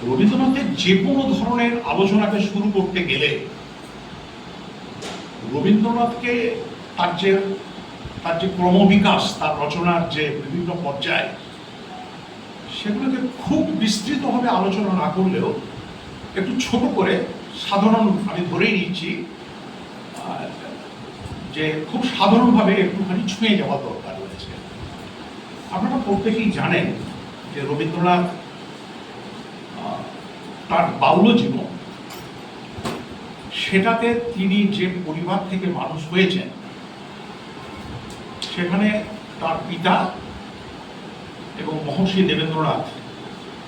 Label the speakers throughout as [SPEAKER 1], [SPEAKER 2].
[SPEAKER 1] রবীন্দ্রনাথের যে কোনো ধরনের আলোচনাকে শুরু করতে গেলে রবীন্দ্রনাথকে তার যে ক্রমবিকাশ, তার রচনার যে বিভিন্ন পর্যায়, সেগুলোকে খুব বিস্তৃতভাবে আলোচনা না করলেও একটু ছোট করে সাধারণ আমি ধরেই নিচ্ছি যে খুব সাধারণভাবে একটুখানি ছুঁয়ে যাওয়া দরকার রয়েছে। আপনারা প্রত্যেকেই জানেন যে রবীন্দ্রনাথ তার বাল্য জীবন, সেটাতে তিনি যে পরিবার থেকে মানুষ হয়েছেন, সেখানে তার পিতা এবং মহর্ষি দেবেন্দ্রনাথ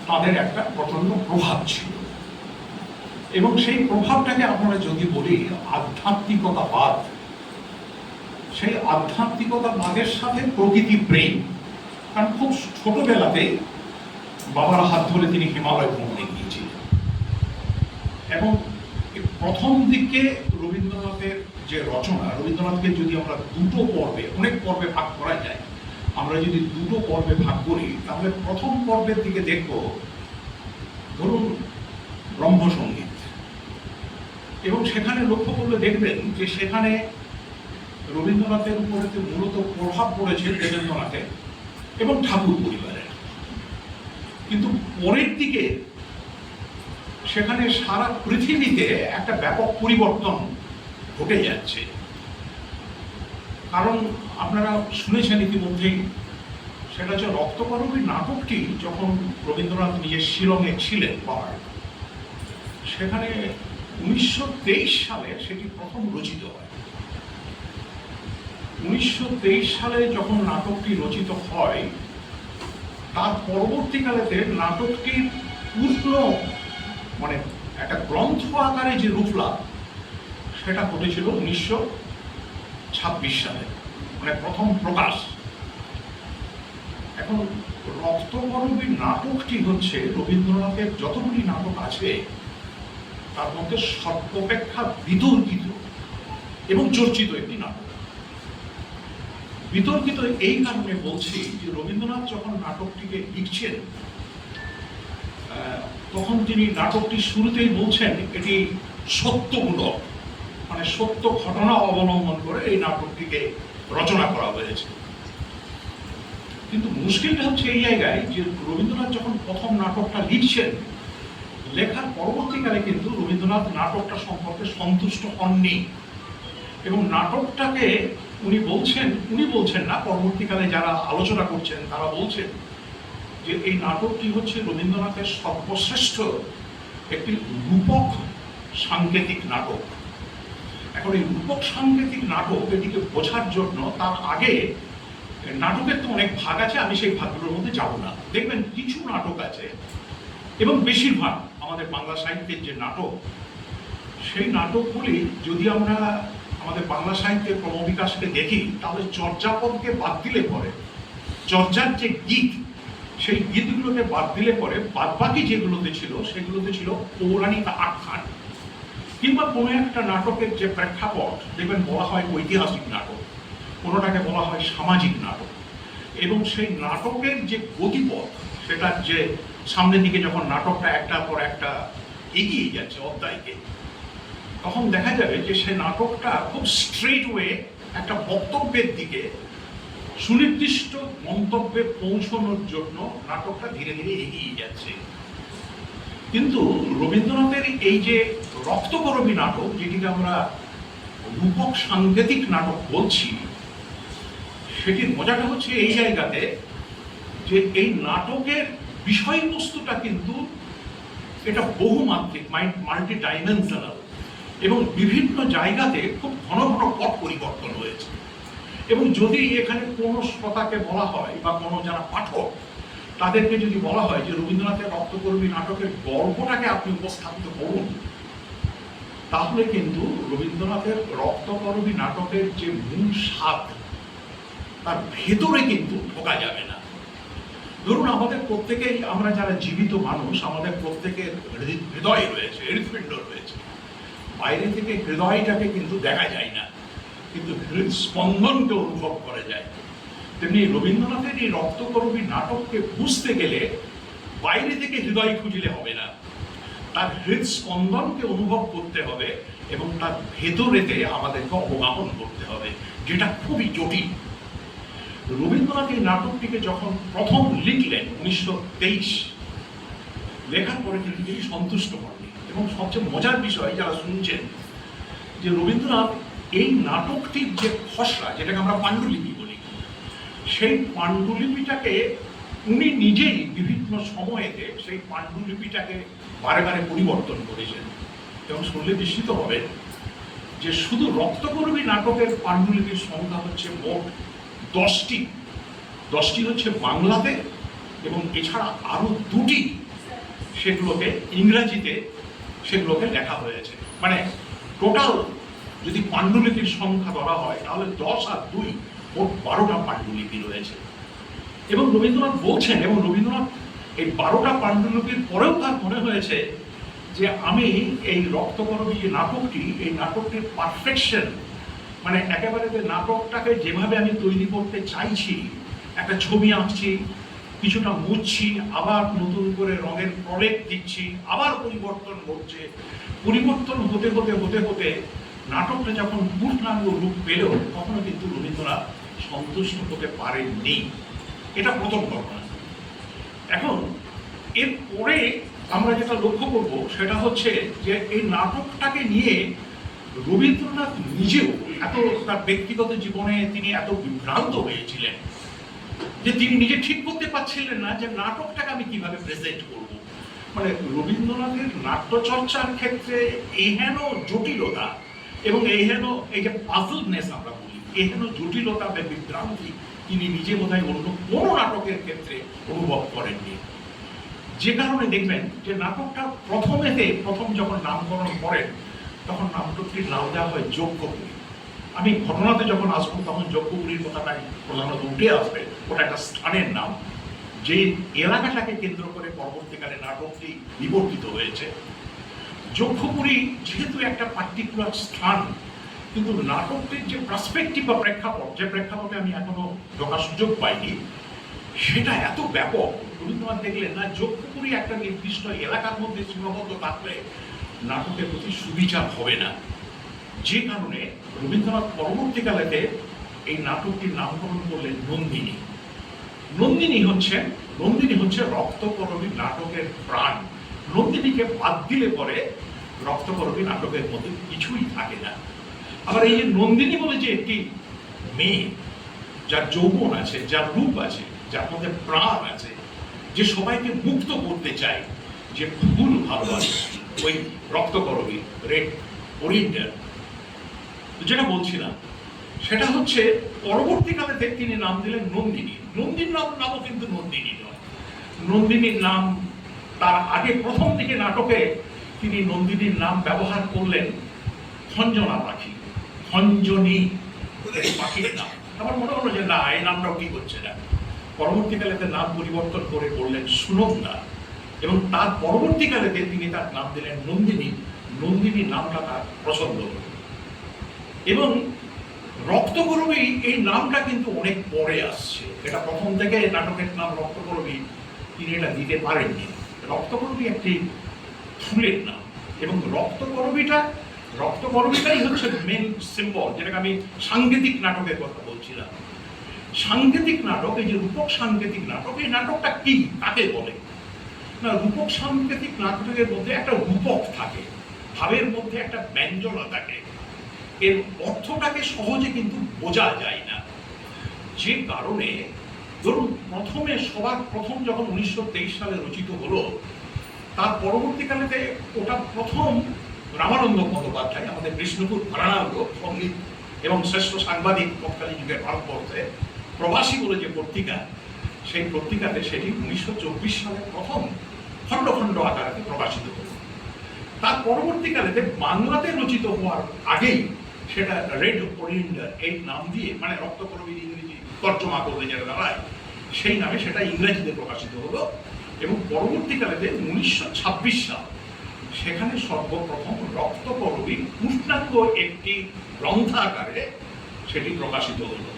[SPEAKER 1] তাদের একটা প্রচন্ড প্রভাব ছিল। এবং সেই প্রভাবটাকে আপনারা যদি বলি আধ্যাত্মিকতাবাদ, সেই আধ্যাত্মিকতাবাদের সাথে প্রকৃতি প্রেম। কারণ খুব ছোটবেলাতে বাবার হাত ধরে তিনি হিমালয় ভ্রমণে গিয়েছিলেন এবং প্রথম দিকে রবীন্দ্রনাথের যে রচনা, রবীন্দ্রনাথকে যদি আমরা দুটো পর্বে, অনেক পর্বে ভাগ করা যায়, আমরা যদি দুটো পর্বে ভাগ করি তাহলে প্রথম পর্বের দিকে দেখব ধরুন ব্রহ্মসঙ্গীত, এবং সেখানে লক্ষ্য করলে দেখবেন যে সেখানে রবীন্দ্রনাথের উপরে মূলত প্রভাব পড়েছে দেবেন্দ্রনাথের এবং ঠাকুর পরিবারের। কিন্তু পরের দিকে সেখানে সারা পৃথিবীতে একটা ব্যাপক পরিবর্তন ঘটে যাচ্ছে। কারণ আপনারা শুনেছেন ইতিমধ্যেই, সেটা হচ্ছে রক্তকরবী নাটকটি যখন রবীন্দ্রনাথ নিজের শিলংয়ে ছিলেন পাহাড়, সেখানে 1923 সালে সেটি প্রথম রচিত হয়। 1923 সালে যখন নাটকটি রচিত হয়, তার পরবর্তীকালেতে নাটকটির পূর্ণ মানে একটা গ্রন্থ আকারে যে রূপ লাভ, সেটা ঘটেছিল 1926 সালে, মানে প্রথম প্রকাশ। এখন রক্তকরবী নাটকটি হচ্ছে রবীন্দ্রনাথের যতগুলি নাটক আছে তার মধ্যে সর্বাপেক্ষা বিতর্কিত এবং চর্চিত একটি নাটক। বিতর্কিত এই কারণে বলছি যে রবীন্দ্রনাথ যখন নাটকটিকে লিখছেন, তখন তিনি নাটকটির শুরুতেই বলছেন এটি সত্যমূলক, মানে সত্য ঘটনা অবলম্বন করে এই নাটকটিকে রচনা করা হয়েছে। কিন্তু মুশকিলটা হচ্ছে এই জায়গায় যে রবীন্দ্রনাথ যখন প্রথম নাটকটা লিখছেন, লেখার পরবর্তীকালে কিন্তু রবীন্দ্রনাথ নাটকটা সম্পর্কে সন্তুষ্ট হননি এবং নাটকটাকে উনি বলছেন না, পরবর্তীকালে যারা আলোচনা করছেন তারা বলছেন যে এই নাটকটি হচ্ছে রবীন্দ্রনাথের সর্বশ্রেষ্ঠ একটি রূপক সাংকেতিক নাটক। এখন এই রূপক সাংকেতিক নাটক, এটিকে বোঝার জন্য তার আগে নাটকের তো অনেক ভাগ আছে, আমি সেই ভাগগুলোর মধ্যে যাব না। দেখবেন কিছু নাটক আছে এবং বেশিরভাগ আমাদের বাংলা সাহিত্যের যে নাটক, সেই নাটকগুলি যদি আমরা আমাদের বাংলা সাহিত্যের ক্রমবিকাশকে দেখি, তাহলে চর্যাপদকে বাদ দিলে পরে, চর্যার যে গীত, সেই গীতগুলোকে বাদ দিলে পরে বাদবাকি যেগুলোতে ছিল সেগুলোতে ছিল পৌরাণিক আখ্যান, কিংবা কোনো একটা নাটকের যে প্রেক্ষাপট, দেখবেন বলা হয় ঐতিহাসিক নাটক, কোনোটাকে বলা হয় সামাজিক নাটক। এবং সেই নাটকের যে গতিপথ, সেটার যে সামনের দিকে যখন নাটকটা একটার পর একটা এগিয়ে যাচ্ছে অধ্যায়কে, তখন দেখা যাবে যে সেই নাটকটা খুব স্ট্রেট ওয়ে একটা বক্তব্যের দিকে, সুনির্দিষ্ট মন্তব্যে পৌঁছানোর জন্য নাটকটা ধীরে ধীরে এগিয়ে যাচ্ছে। কিন্তু রবীন্দ্রনাথের এই যে রক্তকরবী নাটক, যেটিকে আমরা রূপক সাংকেতিক নাটক বলছি, সেটির মজাটা হচ্ছে এই জায়গাতে যে এই নাটকের বিষয়বস্তুটা কিন্তু এটা বহুমাত্রিক, মাল্টি ডাইমেনশনাল, এবং বিভিন্ন জায়গাতে খুব ঘন ঘন পট পরিবর্তন হয়েছে। এবং যদি এখানে কোনো শ্রোতাকে বলা হয় বা কোনো যারা পাঠক, তাদেরকে যদি বলা হয় যে রবীন্দ্রনাথের রক্তকরবী নাটকের গল্পটাকে আপনি উপস্থাপিত করুন, তাহলে কিন্তু রবীন্দ্রনাথের রক্তকরবী নাটকের যে মূল স্বাদ, তার ভেতরে কিন্তু ঢোকা যাবে না। ধরুন আমাদের প্রত্যেকেই, আমরা যারা জীবিত মানুষ, আমাদের প্রত্যেকের হৃদয় রয়েছে, হৃৎপিণ্ড রয়েছে। বাইরে থেকে হৃদয়টাকে কিন্তু দেখা যায় না, কিন্তু হৃদস্পন্দনকে অনুভব করা যায়। তেমনি রবীন্দ্রনাথের এই রক্তকরবী নাটককে বুঝতে গেলে বাইরে থেকে হৃদয় খুঁজলে হবে না, তার হৃদস্পন্দনকে অনুভব করতে হবে এবং তার ভেতরেতে আমাদেরকে অবগাহন করতে হবে, যেটা খুবই জটিল। রবীন্দ্রনাথ এই নাটকটিকে যখন প্রথম লিখলেন 1923, লেখার পরে কিন্তু তিনি সন্তুষ্ট হননি। এবং সবচেয়ে মজার বিষয় যারা শুনছেন, যে রবীন্দ্রনাথ এই নাটকটির যে খসড়া, যেটাকে আমরা পাণ্ডুলিপি বলি, সেই পাণ্ডুলিপিটাকে উনি নিজেই বিভিন্ন সময়েতে সেই পাণ্ডুলিপিটাকে বারে বারে পরিবর্তন করেছেন। এবং শুনলে বিস্মিত হবেন যে শুধু রক্তকরবী নাটকের পাণ্ডুলিপির সংখ্যা হচ্ছে মোট 10টি। 10টি হচ্ছে বাংলাতে, এবং এছাড়া আরো 2টি সেগুলোকে ইংরাজিতে সেগুলোকে লেখা হয়েছে। মানে টোটাল যদি পাণ্ডুলিপির সংখ্যা ধরা হয় তাহলে 10 আর 2 মোট 12টা পাণ্ডুলিপি রয়েছে। এবং রবীন্দ্রনাথ বলছেন, এবং রবীন্দ্রনাথ এই 12টা পাণ্ডুলিপির পরেও তার মনে হয়েছে যে আমি এই রক্তকরবী যে নাটকটি, এই নাটকটির পারফেকশন, মানে একেবারে যে নাটকটাকে যেভাবে আমি তৈরি করতে চাইছি, একটা ছবি আঁকছি, কিছুটা মুছছি, আবার নতুন করে রঙের প্রলেপ দিচ্ছি, আবার পরিবর্তন ঘটছে, পরিবর্তন হতে হতে হতে হতে নাটকটা যখন পূর্ণাঙ্গ রূপ পেল, তখনও কিন্তু রবীন্দ্রনাথ সন্তুষ্ট হতে পারেননি। এটা প্রথম ঘটনা। এখন এরপরে আমরা যেটা লক্ষ্য করব সেটা হচ্ছে যে এই নাটকটাকে নিয়ে রবীন্দ্রনাথ নিজেও এত তার ব্যক্তিগত জীবনে তিনি এত বিভ্রান্ত হয়েছিলেন যে তিনি নিজে ঠিক করতে পারছিলেন না যে নাটকটাকে আমি কিভাবে প্রেজেন্ট করব। মানে রবীন্দ্রনাথের নাট্যচর্চার ক্ষেত্রে এহেন জটিলতা এবং এহেন এই যে পাজলনেস আমরা বলি, এহেন জটিলতা বা বিভ্রান্তি তিনি নিজে বোধহয় অন্য কোনো নাটকের ক্ষেত্রে অনুভব করেননি। যে কারণে দেখবেন যে নাটকটা প্রথম যখন নামকরণ করেন, তখন নাটকটির নাম দেওয়া হয় যজ্ঞপুরী। আমি ঘটনাতে যখন আসবো তখন যজ্ঞপুরীর কথাটাই প্রধানত উঠে আসবে। ওটা একটা স্থানের নাম, যে এলাকাটাকে কেন্দ্র করে পরবর্তীকালে নাটকটি বিবর্তিত হয়েছে। যজ্ঞপুরী যেহেতু একটা পার্টিকুলার স্থান, কিন্তু নাটকটির যে পার্সপেক্টিভ বা প্রেক্ষাপট, যে প্রেক্ষাপটে আমি এখনো ঢোকার সুযোগ পাইনি, সেটা এত ব্যাপক। রবীন্দ্রনাথ দেখলেন না, যজ্ঞপুরী একটা নির্দিষ্ট এলাকার মধ্যে সীমাবদ্ধ থাকলে নাটকের প্রতি সুবিচার হবে না। যে কারণে রবীন্দ্রনাথ পরবর্তীকালেতে এই নাটকটির নামকরণ করলেন নন্দিনী। নন্দিনী হচ্ছে রক্তকরবী নাটকের প্রাণ। নন্দিনীকে বাদ দিলে পরে রক্তকরবী নাটকের মধ্যে কিছুই থাকে না। আবার এই যে নন্দিনী বলে যে একটি মেয়ে, যার যৌবন আছে, যার রূপ আছে, যার মধ্যে প্রাণ আছে, যে সবাইকে মুক্ত করতে চায়, যে ফুল ভালোবাসে, ওই রক্তকরবী রেড ওরিয়েন্টাল, যেটা বলছিলাম, সেটা হচ্ছে পরবর্তীকালে তিনি নাম দিলেন নন্দিনী। নন্দিনীর নামও কিন্তু নন্দিনী নয়। নন্দিনীর নাম তার আগে প্রথম দিকে নাটকে তিনি নন্দিনীর নাম ব্যবহার করলেন খঞ্জনা পাখি, খঞ্জনী পাখির নাম। আমার মনে হলো যে না, এই নামটাও কি হচ্ছে না। পরবর্তীকালে নাম পরিবর্তন করে বললেন সুনন্দা, এবং তার পরবর্তীকালে তিনি তার নাম দিলেন নন্দিনী। নন্দিনী নামটা তার পছন্দ হল। এবং রক্তকরবী এই নামটা কিন্তু অনেক পরে আসছে। এটা প্রথম থেকে নাটকের নাম রক্তকরবী তিনি এটা দিতে পারেননি। রক্তকরবী একটি ফুলের নাম, এবং রক্তকরবীটাই হচ্ছে মেন সিম্বল, যেটাকে আমি সাংকেতিক নাটকের কথা বলছিলাম। সাংকেতিক নাটক, এই যে রূপক সাংকেতিক নাটক, এই নাটকটা কি, কাকে বলে না? রূপক সাংকেতিক নাটকের মধ্যে একটা রূপক থাকে, ভাবের মধ্যে একটা ব্যঞ্জনা থাকে, এর অর্থটাকে সহজে কিন্তু বোঝা যায় না। যে কারণে ধরুন সবার প্রথম যখন 1923 সালে রচিত হলো, তার পরবর্তীকালেতে ওটা প্রথম রামানন্দ বন্দ্যোপাধ্যায়, আমাদের বিষ্ণুপুর ঘরানার সঙ্গীত এবং শ্রেষ্ঠ সাংবাদিক তৎকালীন যুগের ভারতবর্ষে, প্রবাসী বলে যে পত্রিকা, সেই পত্রিকাতে সেটি 1924 সালে প্রথম খণ্ড খণ্ড আকারে প্রকাশিত হল। তার পরবর্তীকালে বাংলাতে রচিত হওয়ার আগেই সেটা রেড ওরিয়েন্টাল এই নাম দিয়ে, মানে রক্তকরবীর ইংরেজি তর্জমা করলে যেটা দাঁড়ায়, সেই নামে সেটা ইংরেজিতে প্রকাশিত হলো। এবং পরবর্তীকালে 1926 সাল সেখানে সর্বপ্রথম রক্তকরবী পূর্ণাঙ্গ একটি গ্রন্থাকারে সেটি প্রকাশিত হলো।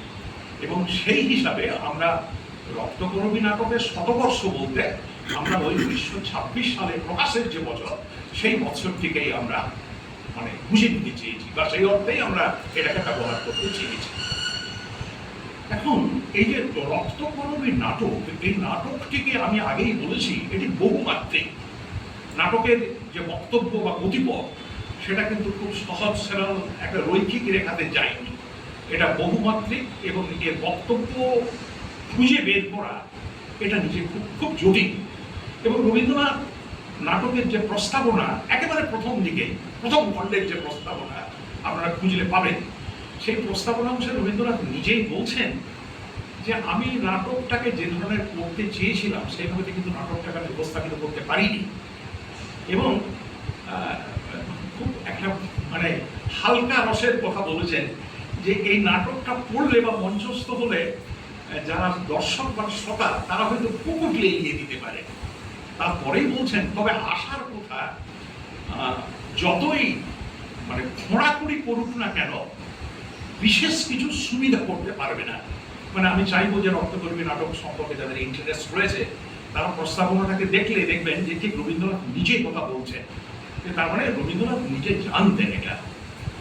[SPEAKER 1] এবং সেই হিসাবে আমরা রক্তকরবী নাটকের শতবর্ষ বলতে আমরা ওই 1926 সালে প্রকাশের যে বছর, সেই বছরটিকেই আমরা মানে বুঝে নিতে চেয়েছি, বা সেই অর্থেই আমরা এটাকে ব্যবহার করতে চেয়েছি। এখন এই যে রক্তকরবী নাটক, এই নাটকটিকে আমি আগেই বলেছি এটি বহুমাত্রিক। নাটকের যে বক্তব্য বা গতিপথ সেটা কিন্তু খুব সহজ সরল একটা রৈখিক রেখাতে যায়নি, এটা বহুমাত্রিক, এবং এর বক্তব্য খুঁজে বের করা এটা নিজে খুব খুব জটিল। এবং রবীন্দ্রনাথ নাটকের যে প্রস্তাবনা একেবারে প্রথম দিকে, প্রথম খণ্ডের যে প্রস্তাবনা আপনারা খুঁজলে পাবেন, সেই প্রস্তাবনা অংশে রবীন্দ্রনাথ নিজেই বলছেন যে আমি নাটকটাকে যে ধরনের করতে চেয়েছিলাম সেইভাবে কিন্তু নাটকটাকে আমি উপস্থাপিত করতে পারিনি। এবং খুব একটা মানে হালকা রসের কথা বলেছেন যে এই নাটকটা পড়লে বা মঞ্চস্থ হলে যারা দর্শক বা শ্রোতা তারা হয়তো পুকুরলে এগিয়ে দিতে পারে। তারপরেই বলছেন তবে আশার কথা যতই মানে খোঁড়াখুড়ি করুক না কেন বিশেষ কিছু সুবিধা করতে পারবে না। মানে আমি চাইবো যে রক্তকর্মী নাটক সম্পর্কে যাদের ইন্টারেস্ট রয়েছে তারা প্রস্তাবনাটাকে দেখলে দেখবেন যে ঠিক রবীন্দ্রনাথ নিজে কথা বলছেন। তার মানে রবীন্দ্রনাথ নিজে জানতেন এটা,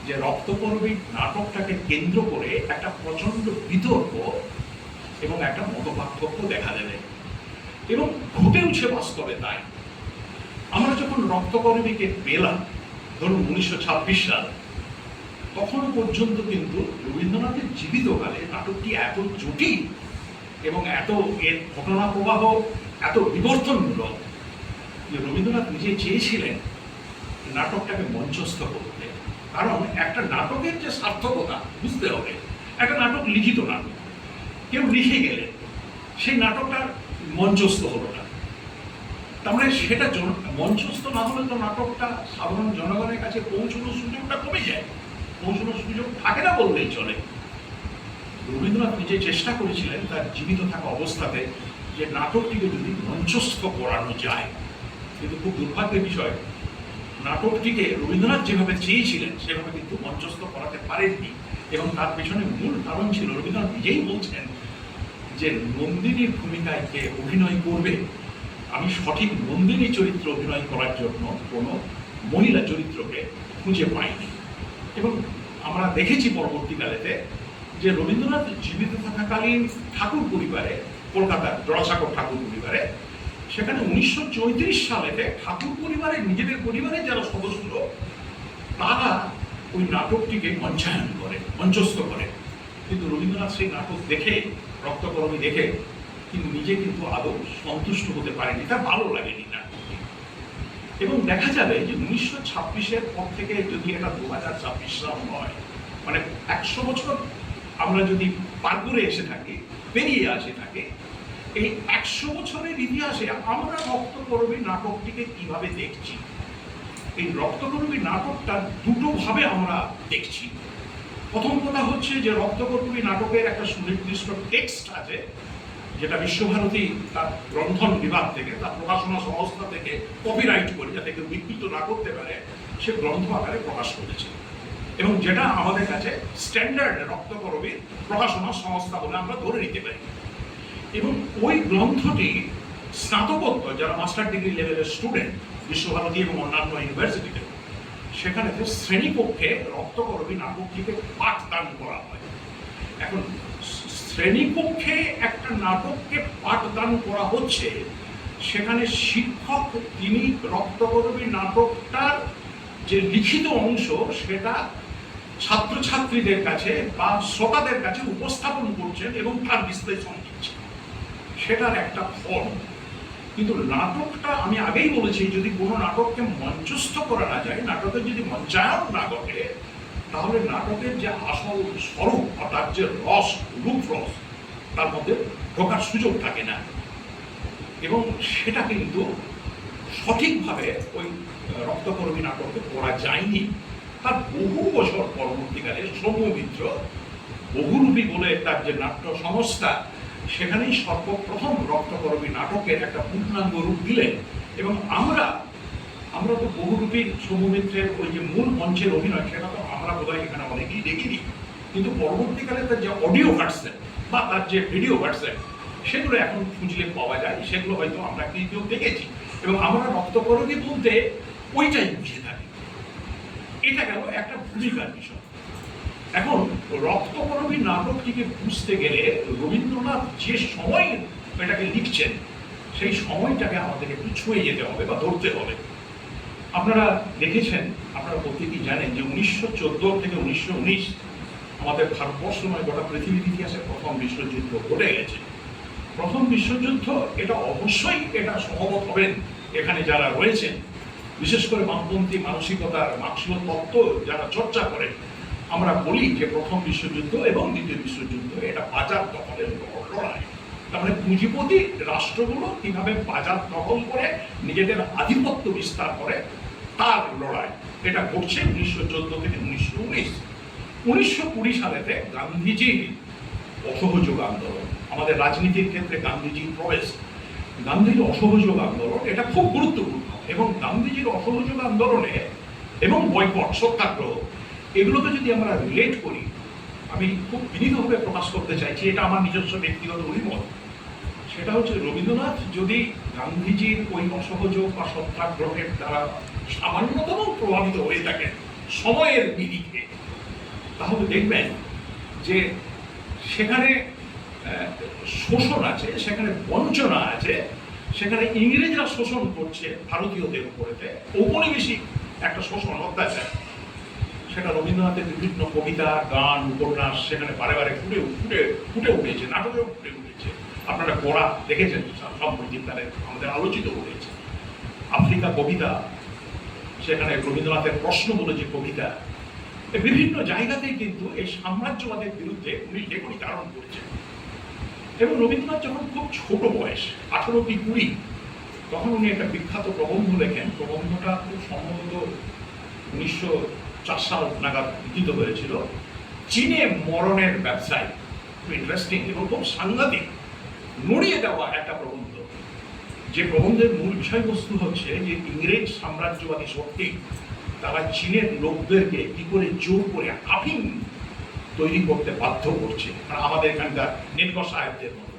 [SPEAKER 1] যে রক্তকর্মী নাটকটাকে কেন্দ্র করে একটা প্রচন্ড বিতর্ক এবং একটা মতপার্থক্য দেখা দেবে, এবং ঘটেওছে বাস্তবে তাই। আমরা যখন রক্তকর্মীকে পেলাম ধরুন 1926 সাল, তখন পর্যন্ত কিন্তু রবীন্দ্রনাথের জীবিতকালে নাটকটি এত জটিল এবং এত এর ঘটনা প্রবাহ এত বিবর্তনমূলক যে রবীন্দ্রনাথ নিজে চেয়েছিলেন নাটকটাকে মঞ্চস্থ করতে। কারণ একটা নাটকের যে সার্থকতা বুঝতে হবে, একটা নাটক লিখিত নাটক, কেউ লিখে গেলেন, সেই নাটকটা মঞ্চস্থ হলো না, তার মানে সেটা মঞ্চস্থ না হলে তো নাটকটা সাধারণ জনগণের কাছে পৌঁছানোর সুযোগটা কমে যায়, পৌঁছানোর সুযোগ থাকে না বললেই চলে। রবীন্দ্রনাথ নিজে চেষ্টা করেছিলেন তার জীবিত থাকা অবস্থাতে যে নাটকটিকে যদি মঞ্চস্থ করানো যায়, কিন্তু খুব দুর্ভাগ্যের বিষয় নাটকটিকে রবীন্দ্রনাথ যেভাবে চেয়েছিলেন সেভাবে কিন্তু মঞ্চস্থ করাতে পারেননি। এবং তার পেছনে মূল কারণ ছিল রবীন্দ্রনাথ নিজেই বলছেন যে নন্দিনীর ভূমিকায় কে অভিনয় করবে, আমি সঠিক নন্দিনী চরিত্র অভিনয় করার জন্য কোনো মহিলা চরিত্রকে খুঁজে পাইনি। এবং আমরা দেখেছি পরবর্তীকালেতে যে রবীন্দ্রনাথ জীবিত থাকাকালীন ঠাকুর পরিবারে, কলকাতার জোড়াসাঁকোর ঠাকুর পরিবারে, সেখানে 1934 সালেতে ঠাকুর পরিবারের নিজেদের পরিবারের যারা সদস্য তারা ওই নাটকটিকে মঞ্চায়ন করে, মঞ্চস্থ করে। কিন্তু রবীন্দ্রনাথ সেই নাটক দেখে, রক্তকরবী দেখে কিন্তু নিজে কিন্তু আদৌ সন্তুষ্ট হতে পারেনি, তার ভালো লাগেনি নাটকটি। এবং দেখা যাবে যে 1926-এর পর থেকে যদি এটা 2026 সাল হয়, মানে 100 বছর আমরা যদি পার করে এসে থাকি, পেরিয়ে আসে থাকে, এই 100 বছরের ইতিহাসে আমরা রক্তকরবী নাটকটিকে কিভাবে দেখছি। এই রক্তকরবী নাটকটা দুটো ভাবে আমরা দেখছি। প্রথম কথা হচ্ছে যে রক্তকরবী নাটকের একটা সুনির্দিষ্ট টেক্সট আছে, যেটা বিশ্বভারতী তার গ্রন্থন বিভাগ থেকে, তার প্রকাশনা সংস্থা থেকে কপিরাইট করে যাতে কেউ বিকৃত না করতে পারে সে গ্রন্থ আকারে প্রকাশ করেছে, এবং যেটা আমাদের কাছে স্ট্যান্ডার্ড রক্তকরবীর প্রকাশনা সংস্থা বলে আমরা ধরে নিতে পারি। এবং ওই গ্রন্থটি স্নাতকোত্তর যারা মাস্টার ডিগ্রি লেভেলের স্টুডেন্ট বিশ্বভারতী এবং অন্যান্য ইউনিভার্সিটিতে, সেখানে শ্রেণীকক্ষে রক্তকরবী নাটকটিকে পাঠদান করা হয়। এখন শ্রেণীকক্ষে একটা নাটককে পাঠদান করা হচ্ছে, সেখানে শিক্ষক তিনি রক্তকরবী নাটকটার যে লিখিত অংশ সেটা ছাত্রছাত্রীদের কাছে বা শ্রোতাদের কাছে উপস্থাপন করছেন এবং তার বিশ্লেষণ দিচ্ছেন, সেটার একটা ফল। কিন্তু নাটকটা আমি আগেই বলেছি, যদি কোনো নাটককে মঞ্চস্থ করা না যায়, নাটকের যদি মঞ্চায়ন না ঘটে, তাহলে নাটকের যে আসল স্বরূপ অর্থাৎ যে রস, রূপ রস, তার মধ্যে ঢোকার সুযোগ থাকে না। এবং সেটা কিন্তু সঠিকভাবে ওই রক্তকরবী নাটকে করা যায়নি। তার বহু বছর পরবর্তীকালে সৌম্যমিত্র বহুরূপী বলে তার যে নাট্য সংস্থা, সেখানেই সর্বপ্রথম রক্তকরবী নাটকের একটা পূর্ণাঙ্গ রূপ দিলেন। এবং আমরা তো বহুরূপী সৌম্যমিত্রের ওই যে মূল মঞ্চের অভিনয়, সেটা তো আমরা বোধহয় এখানে অনেকেই দেখিনি, কিন্তু পরবর্তীকালে তার যে অডিও ভার্সন বা তার যে ভিডিও ভার্সন, সেগুলো এখন খুঁজলে পাওয়া যায়, সেগুলো হয়তো আমরা কেউ দেখেছি, এবং আমরা রক্তকরবী বলতে ওইটাই বুঝে থাকি। এটা গেল একটা ভূমিকার বিষয়। এখন রক্তকরবী নাটকটিকে বুঝতে গেলে রবীন্দ্রনাথ যে সময় এটাকে লিখছেন সেই সময়টাকে আমাদেরকে একটু ছুঁয়ে যেতে হবে বা ধরতে হবে। আপনারা দেখেছেন, আপনারা প্রত্যেকেই জানেন যে 1914 থেকে 1919 আমাদের ভারতবর্ষ নয় গোটা পৃথিবীর ইতিহাসে প্রথম বিশ্বযুদ্ধ ঘটে গেছে। প্রথম বিশ্বযুদ্ধ, এটা অবশ্যই এটা সহমত হবেন এখানে যারা রয়েছেন, বিশেষ করে বামপন্থী মানসিকতার মার্ক্সীয় তত্ত্ব যারা চর্চা করেন, আমরা বলি যে প্রথম বিশ্বযুদ্ধ এবং দ্বিতীয় বিশ্বযুদ্ধ এটা বাজার দখলের লড়াই। তার মানে পুঁজিপতি রাষ্ট্রগুলো কিভাবে বাজার দখল করে নিজেদের আধিপত্য বিস্তার করে তার লড়াই। এটা ঘটছে 1914 থেকে 1919। 1920 সালেতে গান্ধীজির অসহযোগ আন্দোলন, আমাদের রাজনীতির ক্ষেত্রে গান্ধীজির প্রবেশ, গান্ধীর অসহযোগ আন্দোলন এটা খুব গুরুত্বপূর্ণ। এবং গান্ধীজির অসহযোগ আন্দোলনে এবং বয়কট, সত্যাগ্রহ, এগুলোকে যদি আমরা রিলেট করি, আমি খুব বিনীতভাবে প্রকাশ করতে চাইছি, এটা আমার নিজস্ব ব্যক্তিগত অভিমত, সেটা হচ্ছে রবীন্দ্রনাথ যদি গান্ধীজির ওই অসহযোগ বা সত্যাগ্রহের দ্বারা সামান্যতম প্রভাবিত হয়ে থাকেন সময়ের নিরিখে, তাহলে দেখবেন যে সেখানে শোষণ আছে, সেখানে বঞ্চনা আছে, সেখানে ইংরেজরা শোষণ করছে ভারতীয়দের উপরেতে, ঔপনিবেশিক একটা শোষণ, অত্যাচার। সেটা রবীন্দ্রনাথের বিভিন্ন কবিতা, গান, উপন্যাস সেখানে বারে বারে ফুটে উঠেছে, নাটকেও ফুটে উঠেছে। আপনারা গোড়া দেখেছেন সম্প্রতি, তাদের আমাদের আলোচিত হয়েছে। আফ্রিকা কবিতা, সেখানে রবীন্দ্রনাথের প্রশ্ন বলে যে কবিতা, বিভিন্ন জায়গাতেই কিন্তু এই সাম্রাজ্যবাদের বিরুদ্ধে উনি লেখনী ধারণ করেছেন। এবং রবীন্দ্রনাথ যখন খুব ছোট বয়স, 18 কি 20, তখন উনি একটা বিখ্যাত প্রবন্ধ লেখেন। প্রবন্ধটা খুব সম্ভবত 1904 সাল নাগাদ লিখিত হয়েছিল, চীনে মরণের ব্যবসায়। খুব ইন্টারেস্টিং এবং খুব সাংঘাতিক, নড়িয়ে দেওয়া একটা প্রবন্ধ। যে প্রবন্ধের মূল বিষয়বস্তু হচ্ছে যে ইংরেজ সাম্রাজ্যবাদী শক্তি তারা চীনের লোকদেরকে কি করে জোর করে আফিম তৈরি করতে বাধ্য করছে, মানে আমাদের এখানকার নেটকর সাহেবদের মতো।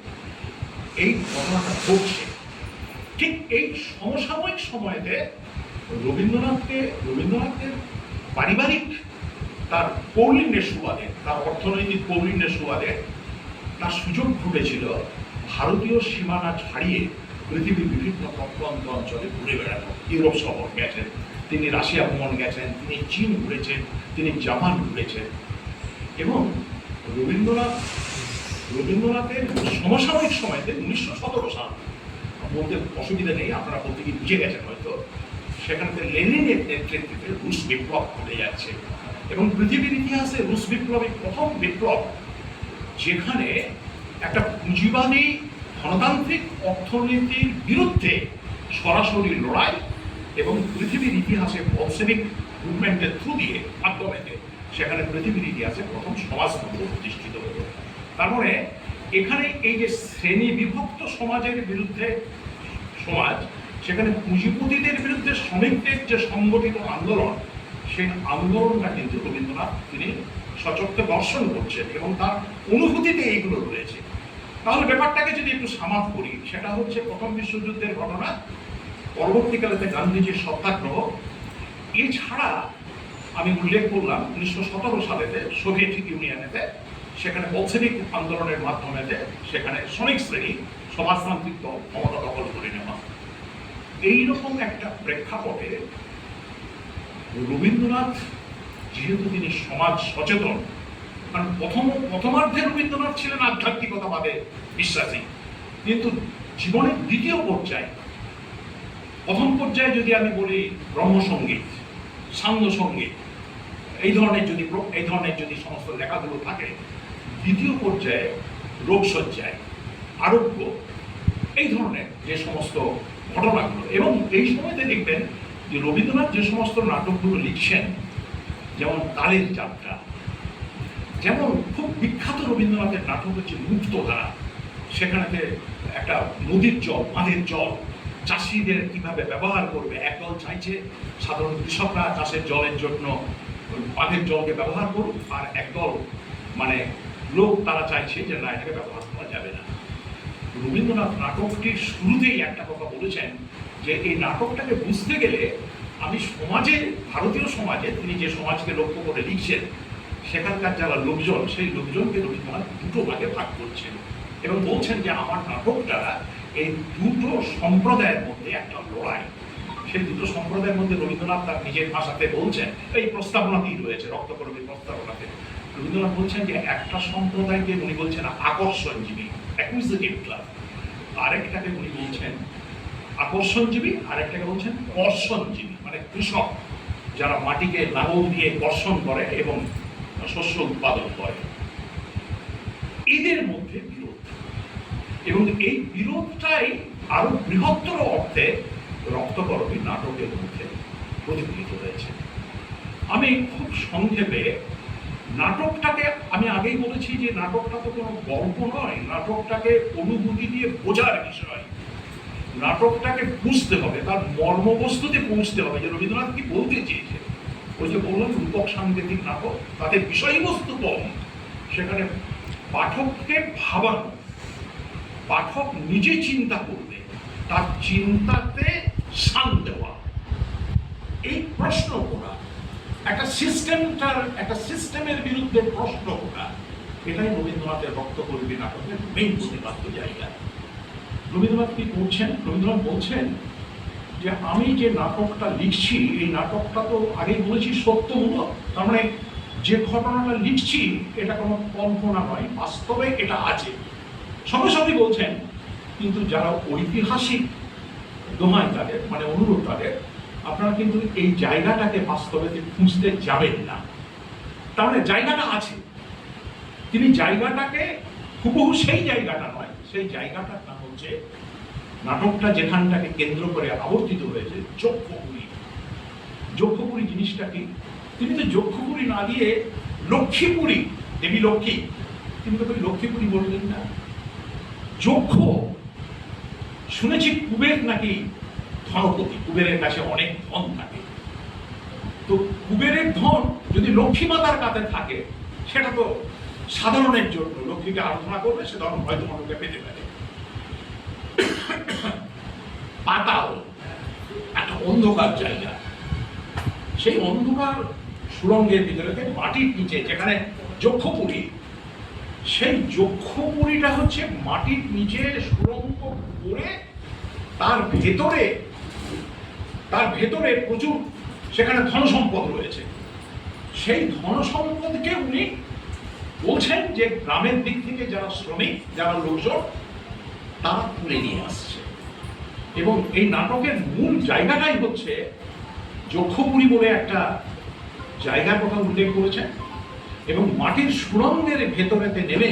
[SPEAKER 1] এই ঘটনাটা ঘটছে ঠিক এই সমসাময়িক সময়তে রবীন্দ্রনাথের পারিবারিক তার কৌলিন্যের সুবাদে, তার অর্থনৈতিক কৌলিন্যের সুবাদে তার সুযোগ ঘটেছিল ভারতীয় সীমানা ছাড়িয়ে পৃথিবীর বিভিন্ন প্রত্যন্ত অঞ্চলে ঘুরে বেড়ানো। ইউরোপ সফর গেছেন তিনি, রাশিয়া ভ্রমণ গেছেন তিনি, চীন ঘুরেছেন তিনি, জাপান ঘুরেছেন। এবং রবীন্দ্রনাথের সমসাময়িক সময়তে 1917 সাল, বলতে অসুবিধা নেই, আপনারা প্রত্যেকে বুঝে গেছেন হয়তো, সেখানে লেনিনের নেতৃত্বে রুশ বিপ্লব ঘটে যাচ্ছে। এবং পৃথিবীর ইতিহাসে রুশ বিপ্লবী প্রথম বিপ্লব, যেখানে একটা পুঁজিবাদী গণতান্ত্রিক অর্থনীতির বিরুদ্ধে সরাসরি লড়াই, এবং পৃথিবীর ইতিহাসে বলসেভিক মুভমেন্টের থ্রু দিয়ে মাধ্যমে সেখানে পৃথিবীর ইতিহাসে প্রথম সমাজতন্ত্র প্রতিষ্ঠিত হলো। তার মানে এখানে এই যে শ্রেণী বিভক্ত সমাজের বিরুদ্ধে সমাজ, সেখানে পুঁজিপতিদের বিরুদ্ধে শ্রমিকদের যে সংগঠিত আন্দোলন, সেই আন্দোলনটা কিন্তু রবীন্দ্রনাথ তিনি সচক্ষে দর্শন করছেন এবং তার অনুভূতিতে এইগুলো রয়েছে। তাহলে ব্যাপারটাকে যদি একটু সামাপ করি, সেটা হচ্ছে প্রথম বিশ্বযুদ্ধের ঘটনা, পরবর্তীকালেতে গান্ধীজির সত্যাগ্রহ। এছাড়া আমি উল্লেখ করলাম 1917 সালেতে সোভিয়েত ইউনিয়নেতে সেখানে বলসেভিক আন্দোলনের মাধ্যমে সেখানে শ্রমিক শ্রেণী সমাজতান্ত্রিক দল ক্ষমতা দখল করে নেওয়া। এইরকম একটা প্রেক্ষাপটে রবীন্দ্রনাথ, যেহেতু তিনি সমাজ সচেতন, কারণ প্রথমার্ধে রবীন্দ্রনাথ ছিলেন আধ্যাত্মিকতাবাদে বিশ্বাসী, কিন্তু জীবনের দ্বিতীয় পর্যায়ে, প্রথম পর্যায়ে যদি আমি বলি ব্রহ্মসঙ্গীত, সান্ধ্য সঙ্গীত, এই ধরনের যদি সমস্ত লেখাগুলো থাকে, দ্বিতীয় পর্যায়ে রোগশয্যায়, আরোগ্য, এই ধরনের যে সমস্ত ঘটনাগুলো। এবং এই সময়তে দেখবেন যে রবীন্দ্রনাথ যে সমস্ত নাটকগুলো লিখছেন, যেমন কালের যাত্রা, যেমন খুব বিখ্যাত রবীন্দ্রনাথের নাটক হচ্ছে মুক্তধারা। সেখানেতে একটা নদীর জল, বাঁধের জল চাষিদের কিভাবে ব্যবহার করবে, একদল চাইছে সাধারণ কৃষকরা চাষের জলের জন্য বাঁধের জলকে ব্যবহার করুক, আর একদল মানে লোক তারা চাইছে যে না, এটাকে ব্যবহার করা যাবে না। রবীন্দ্রনাথ নাটকটির শুরুতেই একটা কথা বলেছেন যে এই নাটকটাকে বুঝতে গেলে আমি সমাজে, ভারতীয় সমাজে তিনি যে সমাজকে লক্ষ্য করে লিখছেন সেখানকার যারা লোকজন, সেই লোকজনকে রবীন্দ্রনাথ দুটো ভাগে ভাগ করছেন এবং বলছেন যে আমার নাটকটা এই দুটো সম্প্রদায়ের মধ্যে একটা লড়াই। সেই দুটো সম্প্রদায়ের মধ্যে রবীন্দ্রনাথ তার নিজের ভাষাতে বলছেন, এই প্রস্তাবনাতেই রয়েছে, রক্তকরবীর প্রস্তাবনাতে রবীন্দ্রনাথ বলছেন যে একটা সম্প্রদায়কে উনি বলছেন আকর্ষণজীবী, অ্যাকুইজিটিভ ক্লাস, আরেকটাকে উনি বলছেন আকর্ষণজীবী, আরেকটাকে বলছেন কর্ষণজীবী, মানে কৃষক যারা মাটিকে লাঙল দিয়ে কর্ষণ করে এবং শস্য উৎপাদন করে। এদের মধ্যে বিরোধ, এবং এই বিরোধটাই আরো বৃহত্তর অর্থে রক্তকরবী নাটকের মধ্যে প্রতিফলিত হয়েছে। আমি খুব সংক্ষেপে নাটকটাকে, আমি আগেই বলেছি যে নাটকটা তো কোনো গল্প নয়, নাটকটাকে অনুভূতি দিয়ে বোঝার বিষয়। নাটকটাকে বুঝতে হবে, তার মর্মবস্তুতে পৌঁছতে হবে যে রবীন্দ্রনাথ কি বলতে চেয়েছে। ওই যে বললাম রূপক সাংকেতিক নাটক, তাতে বিষয়বস্তু কম, সেখানে পাঠককে ভাবানো, পাঠক নিজে চিন্তা করবে, তার চিন্তাতে শান দেওয়া, এই প্রশ্ন করা, একটা সিস্টেমের বিরুদ্ধে প্রশ্ন করা, এটাই রবীন্দ্রনাথের রক্তকরবী নাটকের মেইন প্রতিপাদ্য জায়গা। রবীন্দ্রনাথ কি করছেন? রবীন্দ্রনাথ বলছেন যে আমি যে নাটকটা লিখছি, এই নাটকটা তো আগেই বলেছি সত্যমূলক, তার মানে যে ঘটনাটা লিখছি এটা কোনো কল্পনা নয়, বাস্তবে এটা আছে। সঙ্গে সঙ্গে বলছেন কিন্তু যারা ঐতিহাসিক দোহাই তাদের, মানে অনুরোধ তাদের, আপনারা কিন্তু এই জায়গাটাকে বাস্তবে খুঁজতে যাবেন না। তার মানে জায়গাটা আছে, তিনি জায়গাটাকে হুবহু সেই জায়গাটা নয়, সেই জায়গাটার নাম হচ্ছে নাটকটা যেখানটাকে কেন্দ্র করে আবর্তিত হয়েছে যক্ষপুরী। যক্ষপুরী জিনিসটা কি? তিনি তো যক্ষপুরী না দিয়ে লক্ষ্মীপুরী, দেবী লক্ষ্মী, তিনি তো লক্ষ্মীপুরী বললেন না। যক্ষ, শুনেছি কুবের নাকি ধনপতি, কুবেরের কাছে অনেক ধন থাকে, তো কুবেরের ধন যদি লক্ষ্মী মাতার কাছে থাকে সেটা তো সাধারণের জন্য, লক্ষ্মীকে আরাধনা করবে, সে ধন হয়তো মানুষকে পেতে পারে। পাতাল একটা অন্ধকার জায়গা, সেই অন্ধকার সুড়ঙ্গের ভিতরে মাটির নিচে যেখানে যক্ষপুরী, সেই যক্ষপুরীটা হচ্ছে মাটির নিচে সুড়ঙ্গ করে তার ভেতরে প্রচুর সেখানে ধন সম্পদ রয়েছে। সেই ধন সম্পদকে উনি বলছেন যে গ্রামের দিক থেকে যারা শ্রমিক, যারা লোকজন, তারা তুলে নিয়ে আসছে। এবং এই নাটকের মূল জায়গাটাই হচ্ছে যক্ষপুরী বলে একটা জায়গার কথা উল্লেখ করেছেন, এবং মাটির সুড়ঙ্গের ভেতরেতে নেমে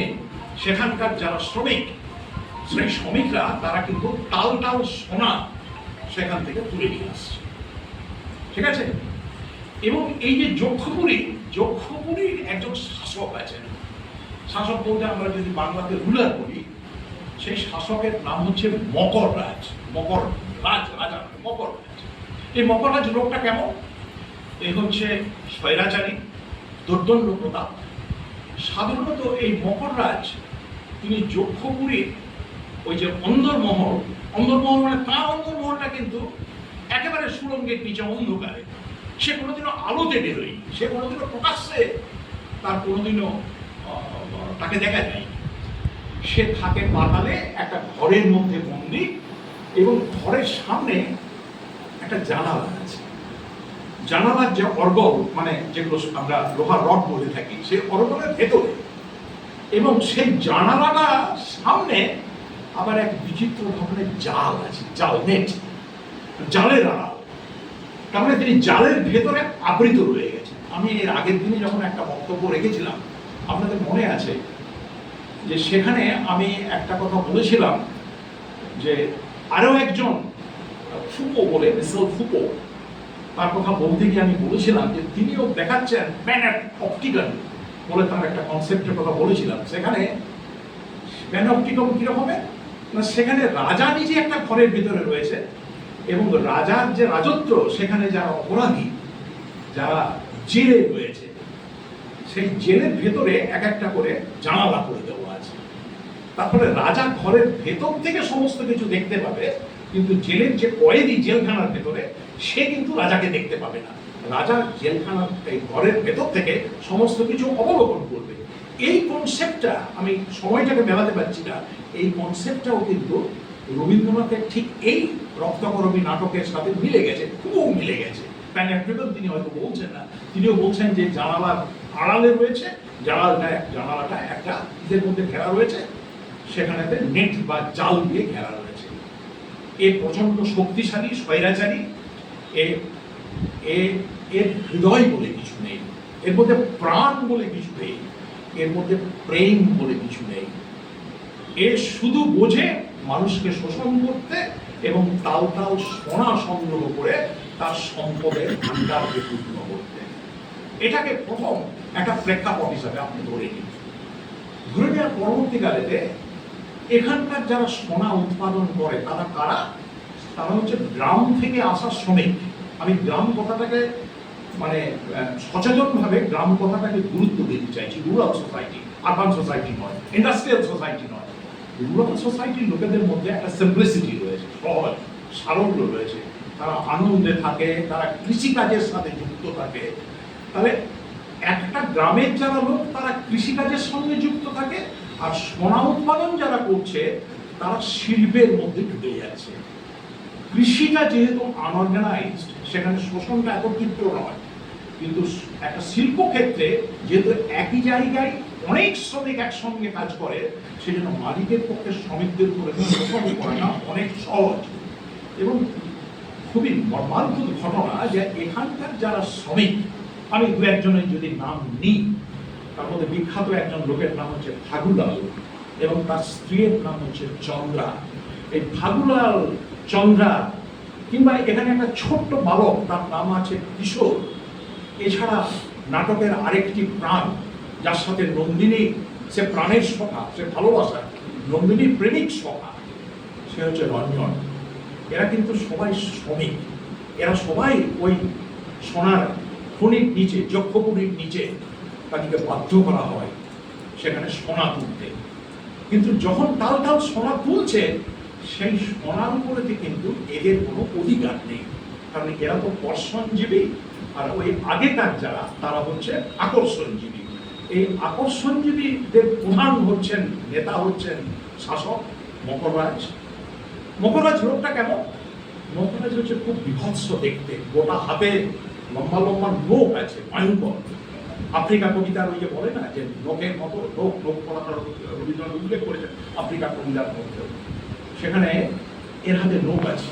[SPEAKER 1] সেখানকার যারা শ্রমিক, সেই শ্রমিকরা তারা কিন্তু টাল টাল সোনা সেখান থেকে তুলে নিয়ে আসছে। ঠিক আছে? এবং এই যে যক্ষপুরীর একজন শাসক আছেন, শাসক বলতে আমরা যদি বাংলাতে রুলার বলি, সেই শাসকের নাম হচ্ছে মকররাজ। রাজা মকররাজ। এই মকররাজ লোকটা কেমন? এই হচ্ছে স্বৈরাচারী, দুর্দণ্ড প্রতাপ। সাধারণত এই মকররাজ তিনি যক্ষপুরীর ওই যে অন্দরমহল মানে তার অন্দরমহলটা কিন্তু একেবারে সুড়ঙ্গের নিচে অন্ধকারে, সে কোনোদিনও আলোতে বেরোয়নি, সে কোনোদিনও প্রকাশ্যে তার কোনোদিনও তাকে দেখা যায়। সে থাকে পাতালে একটা ঘরের মধ্যে বন্দি, এবং ঘরের সামনে একটা জানালা আছে। জানালার যে অর্গল, মানে যেগুলো আমরা লোহার রড বলে থাকি, সেই অর্গলের ভেতরে, এবং সেই জানালাটা সামনে আবার এক বিচিত্র ধরনের জাল আছে, জাল, নেট, জালের আড়াল। তার মানে তিনি জালের ভেতরে আবৃত রয়ে গেছেন। আমি এর আগের দিনে যখন একটা বক্তব্য রেখেছিলাম, আপনাদের মনে আছে যে সেখানে আমি একটা কথা বলেছিলাম যে আরো একজন ফুপো বলে, মিসেল ফুপো, তার কথা বলতে গিয়ে আমি বলেছিলাম যে তিনিও দেখাচ্ছেন প্যানঅপটিকন বলে তার একটা কনসেপ্টের কথা বলেছিলাম। সেখানে প্যানঅপটিকন কিরকমের না, সেখানে রাজা নিজে একটা ঘরের ভিতরে রয়েছে, এবং রাজার যে রাজত্ব, সেখানে যারা অপরাধী, যারা জেলে রয়েছে, সেই জেলের ভেতরে এক একটা করে জানালা করে দেওয়া আছে। তারপরে রাজা ঘরের ভেতর থেকে সমস্ত কিছু দেখতে পাবে, কিন্তু জেলের যে কয়েদি জেলখানার ভেতরে সে কিন্তু রাজাকে দেখতে পাবে না। রাজা জেলখানার এই ঘরের ভেতর থেকে সমস্ত কিছু অবলোকন করবে। এই কনসেপ্টটা, আমি সময়টাকে মেলাতে পারছি না, এই কনসেপ্টটাও কিন্তু রবীন্দ্রনাথের ঠিক এই রক্তকরবী নাটকের সাথে মিলে গেছে, খুব মিলে গেছে। তিনি হয়তো বলছেন না, তিনিও বলছেন যে জানালার আড়ালে রয়েছে, জানালাটা একটা ইটের মধ্যে ঘেরা রয়েছে, সেখানেতে নেট বা জাল দিয়ে ঘেরা রয়েছে। এ প্রচন্ড শক্তিশালী স্বৈরাচারী, এর হৃদয় বলে কিছু নেই, এর মধ্যে প্রাণ বলে কিছু নেই, এর মধ্যে প্রেম বলে কিছু নেই। এ শুধু বোঝে মানুষকে শোষণ করতে এবং তাল তাল সোনা সংগ্রহ করে তার সম্পদের ভান্ডারকে পূর্ণ করতে। এটাকে প্রথম একটা প্রেক্ষাপট হিসাবে আপনি ধরে নিন। ধরে নেওয়ার পরবর্তীকালেতে এখানকার যারা সোনা উৎপাদন করে তারা কারা? তারা হচ্ছে গ্রাম থেকে আসা শ্রমিক। আমি গ্রাম কথাটাকে মানে সচেতনভাবে গ্রাম কথাটাকে গুরুত্ব দিতে চাইছি। রুরাল সোসাইটি, আরবান সোসাইটি নয়, ইন্ডাস্ট্রিয়াল সোসাইটি নয়। রুরাল সোসাইটির লোকেদের মধ্যে একটা সিম্পলিসিটি রয়েছে, সহজ সারল্য রয়েছে, তারা আনন্দে থাকে, তারা কৃষিকাজের সাথে যুক্ত থাকে। তাহলে একটা গ্রামের যারা লোক তারা কৃষিকাজের সঙ্গে যুক্ত থাকে, আর সোনা উৎপাদন যারা করছে তারা শিল্পের মধ্যে ঢুকে যাচ্ছে। কৃষিটা যেহেতু আনঅর্গানাইজড, সেখানে শোষণটা এত তীব্র নয়, কিন্তু একটা শিল্পক্ষেত্রে যেহেতু একই জায়গায় অনেক শ্রমিক একসঙ্গে কাজ করে, সেজন্য মালিকের পক্ষে শ্রমিকদের উপরে শোষণ করাটা অনেক সহজ। এবং খুবই মর্মান্তিক ঘটনা যে এখানকার যারা শ্রমিক, আমি দু একজনের যদি নাম নিই, তার মধ্যে বিখ্যাত একজন লোকের নাম হচ্ছে ফাগুলাল এবং তার স্ত্রীর নাম হচ্ছে চন্দ্রা। এই ফাগুলাল, চন্দ্রা, কিংবা এখানে একটা ছোট্ট বালক তার নাম আছে কিশোর। এছাড়া নাটকের আরেকটি প্রাণ, যার সাথে নন্দিনী, সে প্রাণের সখা, সে ভালোবাসা, নন্দিনীর প্রেমিক সখা, সে হচ্ছে রঞ্জন। এরা কিন্তু সবাই শ্রমিক, এরা সবাই ওই সোনার খনির নিচে, যক্ষপুরীর নিচে তাদেরকে বাধ্য করা হয় সেখানে সোনা তুলতে। কিন্তু যখন তাল তাল সোনা তুলছে, সেই সোনার উপরেতে কিন্তু এদের কোনো অধিকার নেই, কারণ এরা তো বর্ষণজীবী, আর ওই আগেকার যারা তারা হচ্ছে আকর্ষণজীবী। এই আকর্ষণজীবীদের প্রধান হচ্ছেন, নেতা হচ্ছেন শাসক মকররাজ। মকররাজ লোকটা কেমন? মকররাজ হচ্ছে খুব বিভৎস দেখতে, গোটা হাতে লম্বা লম্বা নোখ আছে, ভয়ঙ্কর। আফ্রিকা কবিতার ওই যে বলে না যে নোখের মতো নোখ, নোখ করাটা রবীন্দ্রনাথ উল্লেখ করেছেন আফ্রিকা কবিতার মধ্যে, সেখানে এর হাতে নোখ আছে।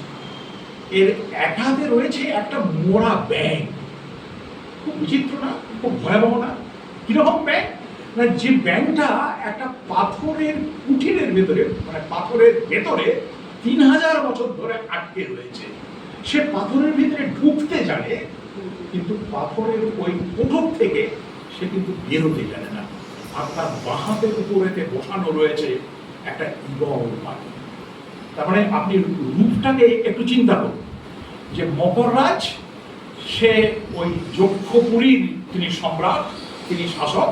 [SPEAKER 1] এর এক হাতে রয়েছে একটা মোড়া ব্যাঙ। খুব বিচিত্র না? খুব ভয়াবহ না? কিরকম ব্যাঙ না, যে ব্যাঙটা একটা পাথরের কুঠিরের ভেতরে, মানে পাথরের ভেতরে 3000 বছর ধরে আটকে রয়েছে। সে পাথরের ভিতরে ঢুকতে জানে, কিন্তু পাথরের ওই কোঠর থেকে সে কিন্তু বেরোতে জানে না। আর তার বাহাতের উপরেতে বসানো রয়েছে একটা ঈগল পাখি। তার মানে আপনি রূপটাকে একটু চিন্তা করুন, যে মকররাজ সে ওই যক্ষপুরীর তিনি সম্রাট, তিনি শাসক,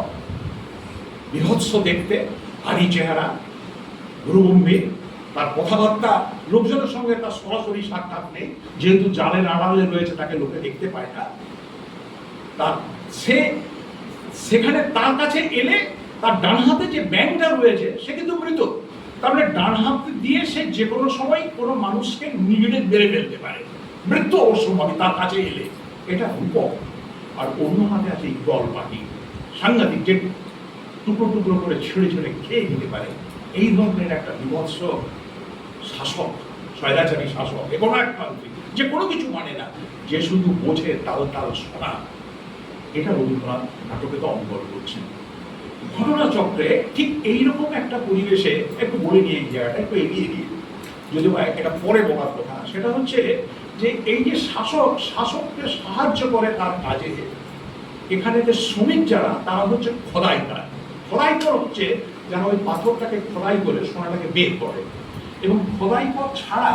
[SPEAKER 1] বীভৎস দেখতে, ভারী চেহারা, গুরুগম্ভীর, তার কথাবার্তা, লোকজনের সঙ্গে তার সরাসরি সাক্ষাৎ নেই, যেহেতু জালের আড়ালে রয়েছে তাকে লোকে দেখতে পায় না। তার সেখানে তার কাছে এলে তার ডান হাতে যে ব্যাঙটা রয়েছে সে কিন্তু মৃত। তার মানে ডান হাত দিয়ে সে যে কোনো সময় কোনো মানুষকে নিগড়ে মেরে ফেলতে পারে, মৃত্যু অবশ্যম্ভাবী তার কাছে এলে। এটা রূপক। আর অন্য হাতে আছে ঈগল পাখি, সাংঘাতিক, যে টুকরো টুকরো করে ছেড়ে ছেড়ে খেয়ে দিতে পারে। এই ধরনের একটা বিভৎস শাসক, স্বৈরাচারী শাসক এবং একমাত্রিক, যে কোনো কিছু মানে না, যে শুধু বোঝে তাল তাল সোনা। এটা রবীন্দ্রনাথ নাটকে তো অঙ্কন করছেন। ঘটনাচক্রে ঠিক এইরকম একটা পরিবেশে, একটু বলে নিয়ে এই জায়গাটা একটু এগিয়ে দিয়ে, যদিও এটা পরে বলার কথা, সেটা হচ্ছে যে এই যে শাসককে সাহায্য করে তার কাজে, এখানে যে শ্রমিক যারা তারা হচ্ছে খোদাইকার। খোদাইকার হচ্ছে যারা ওই পাথরটাকে খোদাই করে সোনাটাকে বের করে, এবং খোদাইকর ছাড়া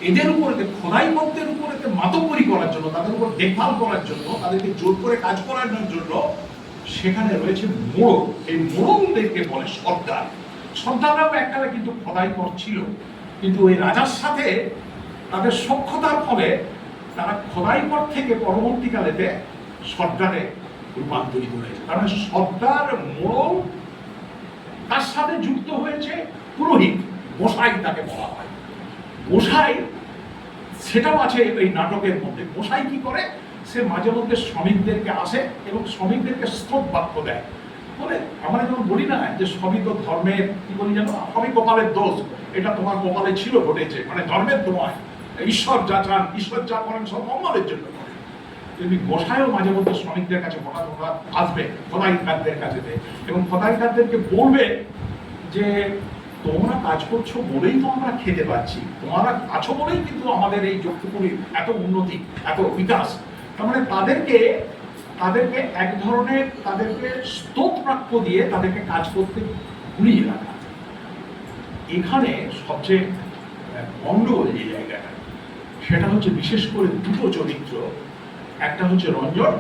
[SPEAKER 1] এদের উপরে, খোদাইকরদের উপরে মাতব্বরি করার জন্য, তাদের উপর দেখভাল করার জন্য, তাদেরকে জোর করে কাজ করার জন্য সেখানে রয়েছে মোড়ল। এই মোড়লদেরকে বলে সর্দার। সর্দাররাও এককালে কিন্তু খোদাই করছিল, কিন্তু ওই রাজার সাথে তাদের সখ্যতার ফলে তারা খোদাই কর থেকে পরবর্তীকালেতে সর্দারে রূপান্তরিত হয়েছে। কারণ সর্দার মোড়ল, তার সাথে যুক্ত হয়েছে পুরোহিত, গোসাই তাকে বলা হয়। গোসাই সেটাও আছে এই নাটকের মধ্যে। গোসাই কি করে, সে মাঝে মধ্যে শ্রমিকদেরকে আসে এবং শ্রমিকদেরকে স্তব বাক্য দেয়, বলে আমরা যেমন বলি না যে সবই তো ধর্মের, কি বলি জানো, সবই কপালের দোষ, এটা তোমার কপালে ছিল, ঘটেছে, মানে ধর্মের তোমায় ঈশ্বর যা চান, ঈশ্বর যা করেন সব মঙ্গলের জন্য করেন। তেমনি গোসাইও মাঝে মধ্যে শ্রমিকদের কাছে হঠাৎ হঠাৎ আসবে খোদাইকারদের কাছে, এবং খোদাইকারদেরকে বলবে যে তোমরা কাজ করছো বলেই তো আমরা খেতে পাচ্ছি, তোমরা আছো বলেই কিন্তু আমাদের এই যজ্ঞপুরীর এত উন্নতি, এত বিকাশ। তার মানে তাদেরকে এক ধরনের তাদেরকে স্তোত প্রাপ্য দিয়ে তাদেরকে কাজ করতে ঘুরিয়ে রাখা। এখানে সবচেয়ে গন্ডগোল যে জায়গাটা, সেটা হচ্ছে বিশেষ করে দুটো চরিত্র। একটা হচ্ছে রঞ্জন,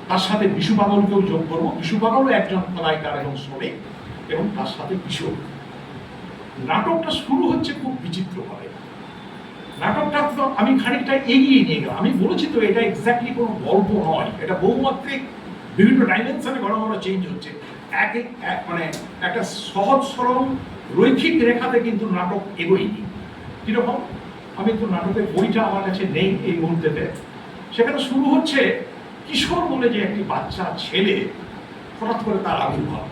[SPEAKER 1] তার সাথে বিশু পাগলকেও যোগ করবো। বিশু পাগলও একজন খোদাইকার এবং শ্রমিক, এবং তার সাথে কিশোর। নাটকটা শুরু হচ্ছে খুব বিচিত্রভাবে। নাটকটা তো আমি খানিকটা এগিয়ে নিয়ে গেলাম। আমি বলেছি তো এটা এক্স্যাক্টলি কোনো গল্প নয়, এটা বহুমাত্রিক, বিভিন্ন ডাইমেনশনে ঘন ঘন চেঞ্জ হচ্ছে। মানে একটা সহজ সরল রৈখিক রেখাতে কিন্তু নাটক এগোয়নি। কিরকম, আমি তো নাটকের বইটা আমার কাছে নেই এই মুহূর্তেতে। সেখানে শুরু হচ্ছে কিশোর বলে যে একটি বাচ্চা ছেলে, হঠাৎ করে তার আবির্ভাব।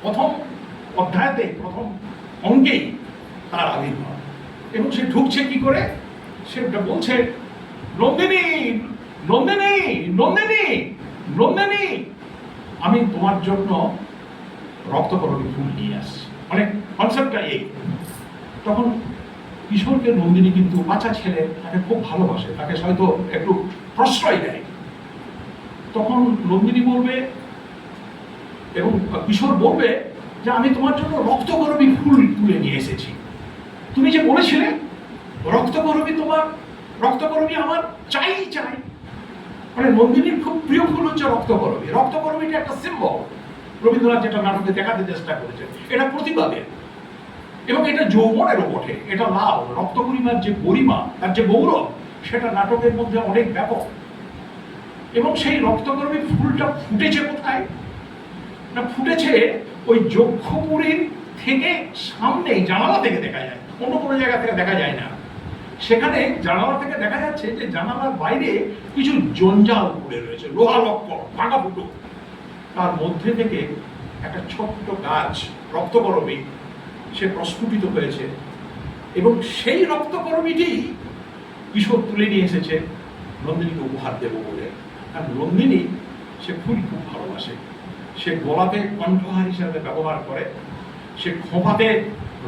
[SPEAKER 1] প্রথম অধ্যায়তে, প্রথম অঙ্কেই তার আবির্ভাব, এবং সে ঢুকছে কি করে, সে বলছে নন্দিনী নন্দিনী নন্দিনী নন্দিনী, আমি তোমার জন্য রক্তকরণী ফুল নিয়ে আসছি। মানে কনসেপ্টটা এই। তখন কিশোরকে নন্দিনী কিন্তু বাচ্চা ছেলে, তাকে খুব ভালোবাসে, তাকে হয়তো একটু প্রশ্রয় দেয়। তখন নন্দিনী বলবে, এবং কিশোর বলবে যে আমি তোমার জন্য রক্তকরবী ফুল তুলে নিয়ে এসেছি। তুমি যে বলেছিলে রক্তকরবী আমার চাই। মানে নন্দিনীর খুব প্রিয় ফুল হচ্ছে রক্তকরবী। রক্তকরবীটা একটা সিম্বল, রবীন্দ্রনাথ যেটা নাটকে দেখাতে চেষ্টা করেছেন, এটা প্রতিবাদের, এবং এটা যৌবনেরও বটে। এটা লাল রক্তপরিমার যে গরিমা, তার যে গৌরব, সেটা নাটকের মধ্যে অনেক ব্যাপক। এবং সেই রক্তকরবী ফুলটা ফুটেছে কোথায় না, ফুটেছে ওই যজ্ঞপুরীর থেকে সামনেই, জানালা থেকে দেখা যায়, অন্য কোনো জায়গা থেকে দেখা যায় না। সেখানে জানালা থেকে দেখা যাচ্ছে যে জানালার বাইরে কিছু জঞ্জাল পড়ে রয়েছে, লোহা লক্কর, ভাঙা ফুটো। তার মধ্যে থেকে একটা ছোট্ট গাছ রক্তকরবী সে প্রস্ফুটিত হয়েছে, এবং সেই রক্তকরবীটি কিশোর তুলে নিয়ে এসেছে নন্দিনীকে উপহার দেব বলে। আর নন্দিনী সে ফুল খুব ভালোবাসে, সে গলাতে কণ্ঠহার হিসাবে ব্যবহার করে, সে খোঁপাতে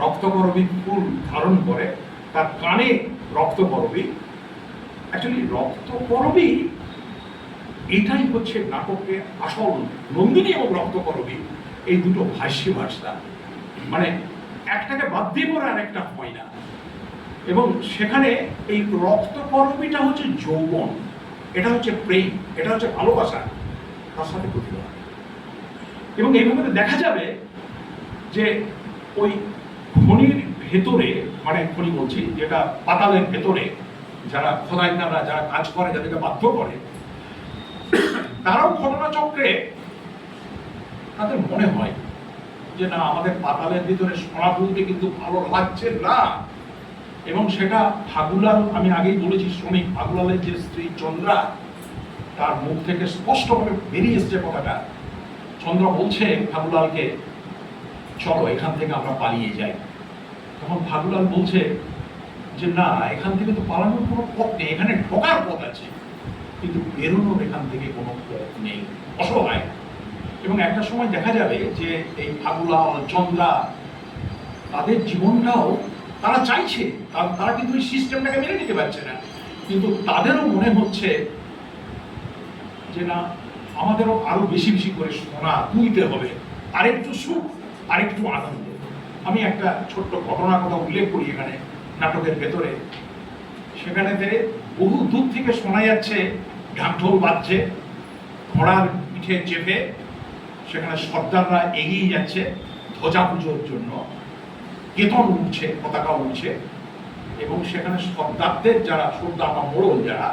[SPEAKER 1] রক্তকরবী ফুল ধারণ করে, তার কানে রক্তকরবী। অ্যাকচুয়ালি রক্তকরবী এটাই হচ্ছে নাটকের আসল। নন্দিনী এবং রক্তকরবী এই দুটো ভাষ্য ভাষা, মানে একটাকে বাদ দিয়ে পরে আর একটা হয় না। এবং সেখানে এই রক্তকরবীটা হচ্ছে যৌবন, এটা হচ্ছে প্রেম, এটা হচ্ছে ভালোবাসা, তার সাথে প্রতিভা। এবং এইভাবে দেখা যাবে যে ওই খনির ভেতরে, মানে খনি বলছি যেটা পাতালের ভেতরে, যারা খোদাইকাররা, যারা কাজ করে, যাদেরকে বাধ্য করে, তারাও ঘটনাচক্রে তাদের মনে হয় যে না, আমাদের পাতালের ভিতরে সোনা তুলতে কিন্তু ভালো লাগছে না। এবং সেটা ফাগুলাল, আমি আগেই বলেছি, শ্রমিক ফাগুলালের যে স্ত্রী চন্দ্রা, তার মুখ থেকে স্পষ্টভাবে বেরিয়ে এসছে কথাটা। চন্দ্র বলছে ফাগুলালকে, চলো এখান থেকে আমরা পালিয়ে যাই। তখন ফাগুলাল বলছে যে না, এখান থেকে তো পালানোর কোনো পথ নেই, এখানে ঢোকার পথ আছে, কিন্তু বেরোনোর এখান থেকে কোনো পথ নেই, অসহায়। এবং একটা সময় দেখা যাবে যে এই ফাগুলাল, চন্দ্রা, তাদের জীবনটাও তারা চাইছে, তারা কিন্তু এই সিস্টেমটাকে মেনে নিতে পারছে না, কিন্তু তাদেরও মনে হচ্ছে যে না, আমাদেরও আরো বেশি বেশি করে সোনা তুলতে হবে, আরেকটু সুখ, আরেকটু আনন্দ। আমি একটা ছোট্ট ঘটনার কথা উল্লেখ করি এখানে নাটকের ভেতরে। সেখানেতে বহু দূর থেকে শোনা যাচ্ছে ঢাকঢোল বাজছে, ঘোড়ার পিঠে চেপে সেখানে সর্দাররা এগিয়ে যাচ্ছে, ধ্বজা পুজোর জন্য কেতন উঠছে, পতাকা উঠছে, এবং সেখানে সর্দারদের যারা সর্দার বা মোড়ল যারা,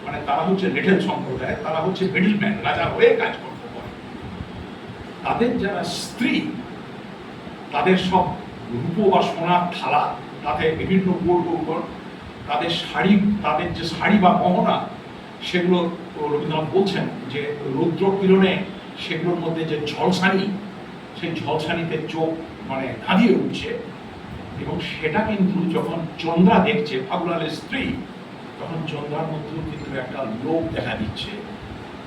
[SPEAKER 1] মানে তারা হচ্ছে লেঠেল সম্প্রদায়, তারা হচ্ছে মিডলম্যান, রাজা হয়ে কাজ করতে পারে, তাদের যারা স্ত্রী, তাদের সব রূপো বা সোনার থালা, তাতে বিভিন্ন গোল, তাদের শাড়ি, তাদের যে শাড়ি বা গহনা, সেগুলো রবীন্দ্রনাথ বলছেন যে রৌদ্র কিরণে সেগুলোর মধ্যে যে ঝলসানি, সেই ঝলসানিতে চোখ মানে ধাঁধিয়ে উঠছে, এবং সেটা কিন্তু যখন চন্দ্রা দেখছে, ফাগুলালের স্ত্রী, তখন চন্দ্রার মধ্যেও কিন্তু একটা লোভ দেখা দিচ্ছে।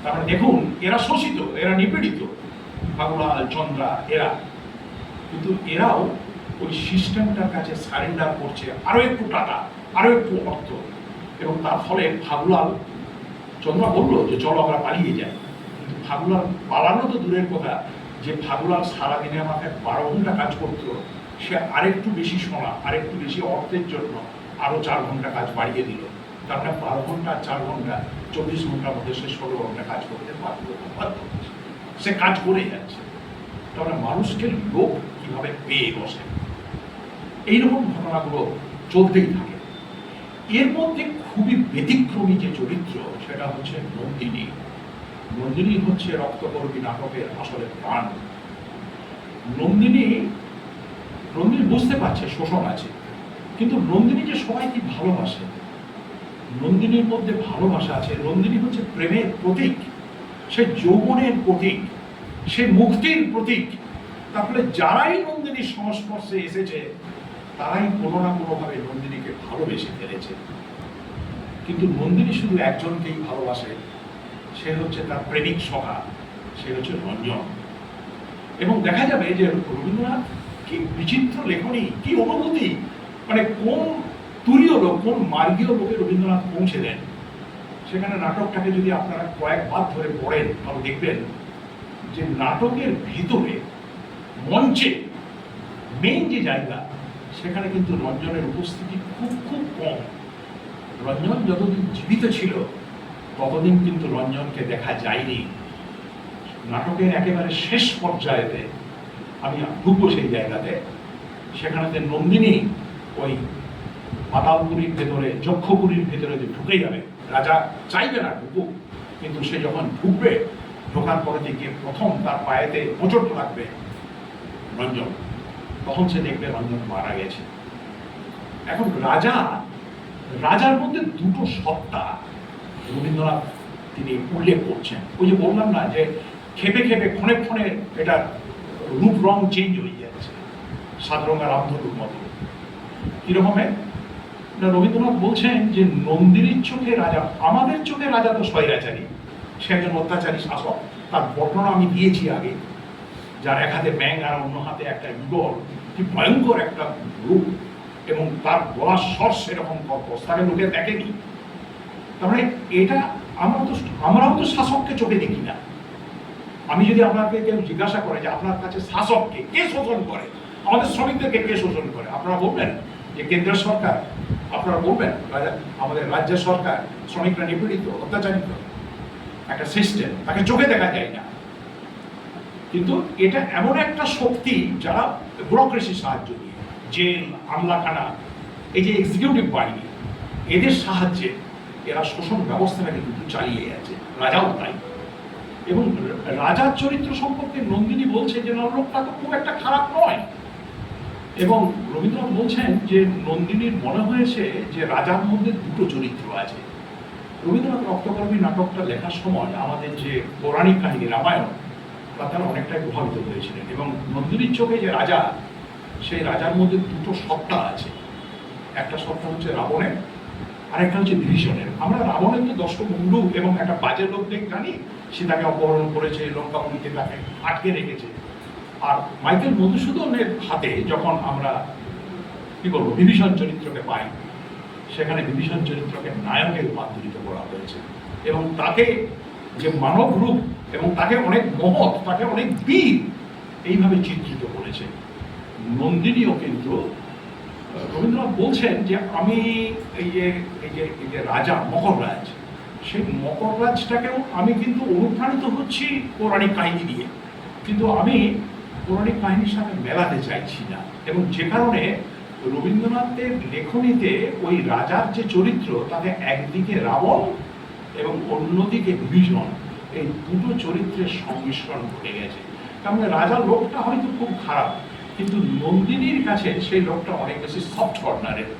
[SPEAKER 1] তারপরে দেখুন, এরা শোষিত, এরা নিপীড়িত, ফাগুলাল, চন্দ্রা, এরা, কিন্তু এরাও ওই সিস্টেমটার কাছে সারেন্ডার করছে, আরো একটু টাকা, আরো একটু অর্থ, এবং তার ফলে ফাগুলাল, চন্দ্রা বললো যে চলো আমরা পালিয়ে যাই, কিন্তু ফাগুলাল পালানো তো দূরের কথা, যে ফাগুলাল সারাদিনে আমাকে 12 ঘন্টা কাজ করতো, সে আরেকটু বেশি সোনা, আরেকটু বেশি অর্থের জন্য আরো 4 ঘন্টা কাজ বাড়িয়ে দিল। তার মানে 12 ঘন্টা 4 ঘন্টা 24 ঘন্টার মধ্যে সে 16 ঘন্টা কাজ করতে বাধ্য, সে কাজ করে যাচ্ছে। তাহলে মানুষকে লোক কিভাবে পেয়ে বসে, এইরকম ঘটনাগুলো চলতেই থাকে। এর মধ্যে খুবই ব্যতিক্রমী যে চরিত্র, সেটা হচ্ছে নন্দিনী। নন্দিনী হচ্ছে রক্তকরবী নাটকের আসলে প্রাণ। নন্দিনী বুঝতে পারছে শোষণ আছে, কিন্তু নন্দিনী যে সবাইকে ভালোবাসে, নন্দিনীর মধ্যে ভালোবাসা আছে। নন্দিনী হচ্ছে প্রেমের প্রতীক, সে যৌবনের প্রতীক, সে মুক্তির প্রতীক। তাহলে যারাই নন্দিনীর সংস্পর্শে এসেছে, তারাই কোনো না কোনোভাবে নন্দিনীকে ভালোবেসে ফেলেছে। কিন্তু নন্দিনী শুধু একজনকেই ভালোবাসে, সে হচ্ছে তার প্রেমিক সখা, সে হচ্ছে রঞ্জন। এবং দেখা যাবে যে রবীন্দ্রনাথ কি বিচিত্র লেখনী, কি অনুভূতি, মানে কোন তুরীয় লোক, কোন মার্গীয় লোকে রবীন্দ্রনাথ পৌঁছেলেন। সেখানে নাটকটাকে যদি আপনারা কয়েকবার ধরে পড়েন, তাহলে দেখবেন যে নাটকের ভিতরে, মঞ্চে, মেইন যে জায়গা, সেখানে কিন্তু রঞ্জনের উপস্থিতি খুব খুব কম। রঞ্জন যতদিন জীবিত ছিল, ততদিন কিন্তু রঞ্জনকে দেখা যায়নি। নাটকের একেবারে শেষ পর্যায়েতে আমি ঢুকবো সেই জায়গাতে, সেখানেতে নন্দিনী ওই পাতালপুরীর ভেতরে, যক্ষপুরীর ভেতরে যে ঢুকে যাবে, রাজা চাইবে না ঢুকুক, কিন্তু সে যখন ঢুকবে, ঢোকার পরে গিয়ে প্রথম তার পায়েতে হোঁচট লাগবে রঞ্জন, তখন সে দেখবে রঞ্জন মারা গেছে। এখন রাজার মধ্যে দুটো সত্তা রবীন্দ্রনাথ তিনি উল্লেখ করছেন। ওই যে বললাম না যে খেপে খেপে ক্ষণে ক্ষণে এটা রূপ রং চেঞ্জ হয়ে যাচ্ছে, সাতরঙা রামধনুর মতো। কিরকমে না, রবীন্দ্রনাথ বলছেন যে নন্দিনীর চোখে রাজা, আমাদের চোখে রাজা তো স্বৈরাচারী, সে একজন অত্যাচারী শাসক। তার বর্ণনা আমি দিয়েছি আগে, যার এক হাতে ব্যাঙ আর অন্য হাতে একটা ঈগল, কি ভয়ঙ্কর একটা রূপ, এবং তার গলার স্বর সেরকম কর্কশ, তাকে লোকে দেখেনি। তার মানে এটা আমরাও তো শাসককে চোখে দেখি না। আমি যদি আপনাকে কেউ জিজ্ঞাসা করে যে আপনার কাছে শাসককে কে শোষণ করে, আমাদের শ্রমিকদেরকে কে শোষণ করে, আপনারা বলবেন যে কেন্দ্রীয় সরকার, আপনারা বলবেন আমাদের রাজ্য সরকার, শ্রমিকরা নিপীড়িত, অত্যাচারিত, একটা সিস্টেম, তাকে চোখে দেখা যায় না। কিন্তু এটা এমন একটা শক্তি যারা ব্যুরোক্রেসির সাহায্য দিয়ে, জেল, আমলাখানা, এই যে এক্সিকিউটিভ বাহিনী, এদের সাহায্যে এরা শোষণ ব্যবস্থাটাকে কিন্তু চালিয়ে যাচ্ছে, রাজাও তাই। এবং রাজার চরিত্র সম্পর্কে নন্দিনী বলছে যে লোকটা তো খুব একটা খারাপ নয়, এবং রবীন্দ্রনাথ বলছেন যে নন্দিনীর মনে হয়েছে যে রাজার মধ্যে দুটো চরিত্র আছে। রবীন্দ্রনাথ রক্তকরবী নাটকটা লেখার সময় আমাদের যে পৌরাণিক কাহিনী রামায়ণ, তারা অনেকটাই প্রভাবিত হয়েছিলেন, এবং নন্দিনীর চোখে যে রাজা, সেই রাজার মধ্যে দুটো সত্তা আছে। একটা সত্তা হচ্ছে রাবণের, আরেকটা হচ্ছে বিভীষণের। আমরা রাবণের তো দষ্টমুণ্ডু এবং একটা বাজে লোক দেখ জানি, সে তাকে অপহরণ করেছে, লঙ্কাপুরীতে তাকে আটকে রেখেছে। আর মাইকেল মধুসূদনের হাতে যখন আমরা কি বলবো বিভীষণ চরিত্রকে পাই, সেখানে বিভীষণ চরিত্রকে নায়কে রূপান্তরিত করা হয়েছে, এবং তাকে যে মানব রূপ, এবং তাকে অনেক মহৎ, তাকে অনেক বীর, এইভাবে চিত্রিত করেছে। নন্দিনীও কিন্তু রবীন্দ্রনাথ বলছেন যে আমি এই যে রাজা মকররাজ, সেই মকররাজটাকেও আমি কিন্তু অনুপ্রাণিত হচ্ছি পৌরাণিক কাহিনী দিয়ে, কিন্তু আমি পৌরাণিক কাহিনীর সাথে মেলাতে চাইছি না, এবং যে কারণে রবীন্দ্রনাথের লেখনীতে ওই রাজার যে চরিত্র তাতে একদিকে রাবণ এবং অন্যদিকে বিভীষণ, এই দুটো চরিত্রের সংমিশ্রণ ঘটে গেছে। কারণ রাজার লোকটা হয়তো খুব খারাপ, কিন্তু নন্দিনীর কাছে সেই লোকটা অনেক বেশি সফট কর্নারের।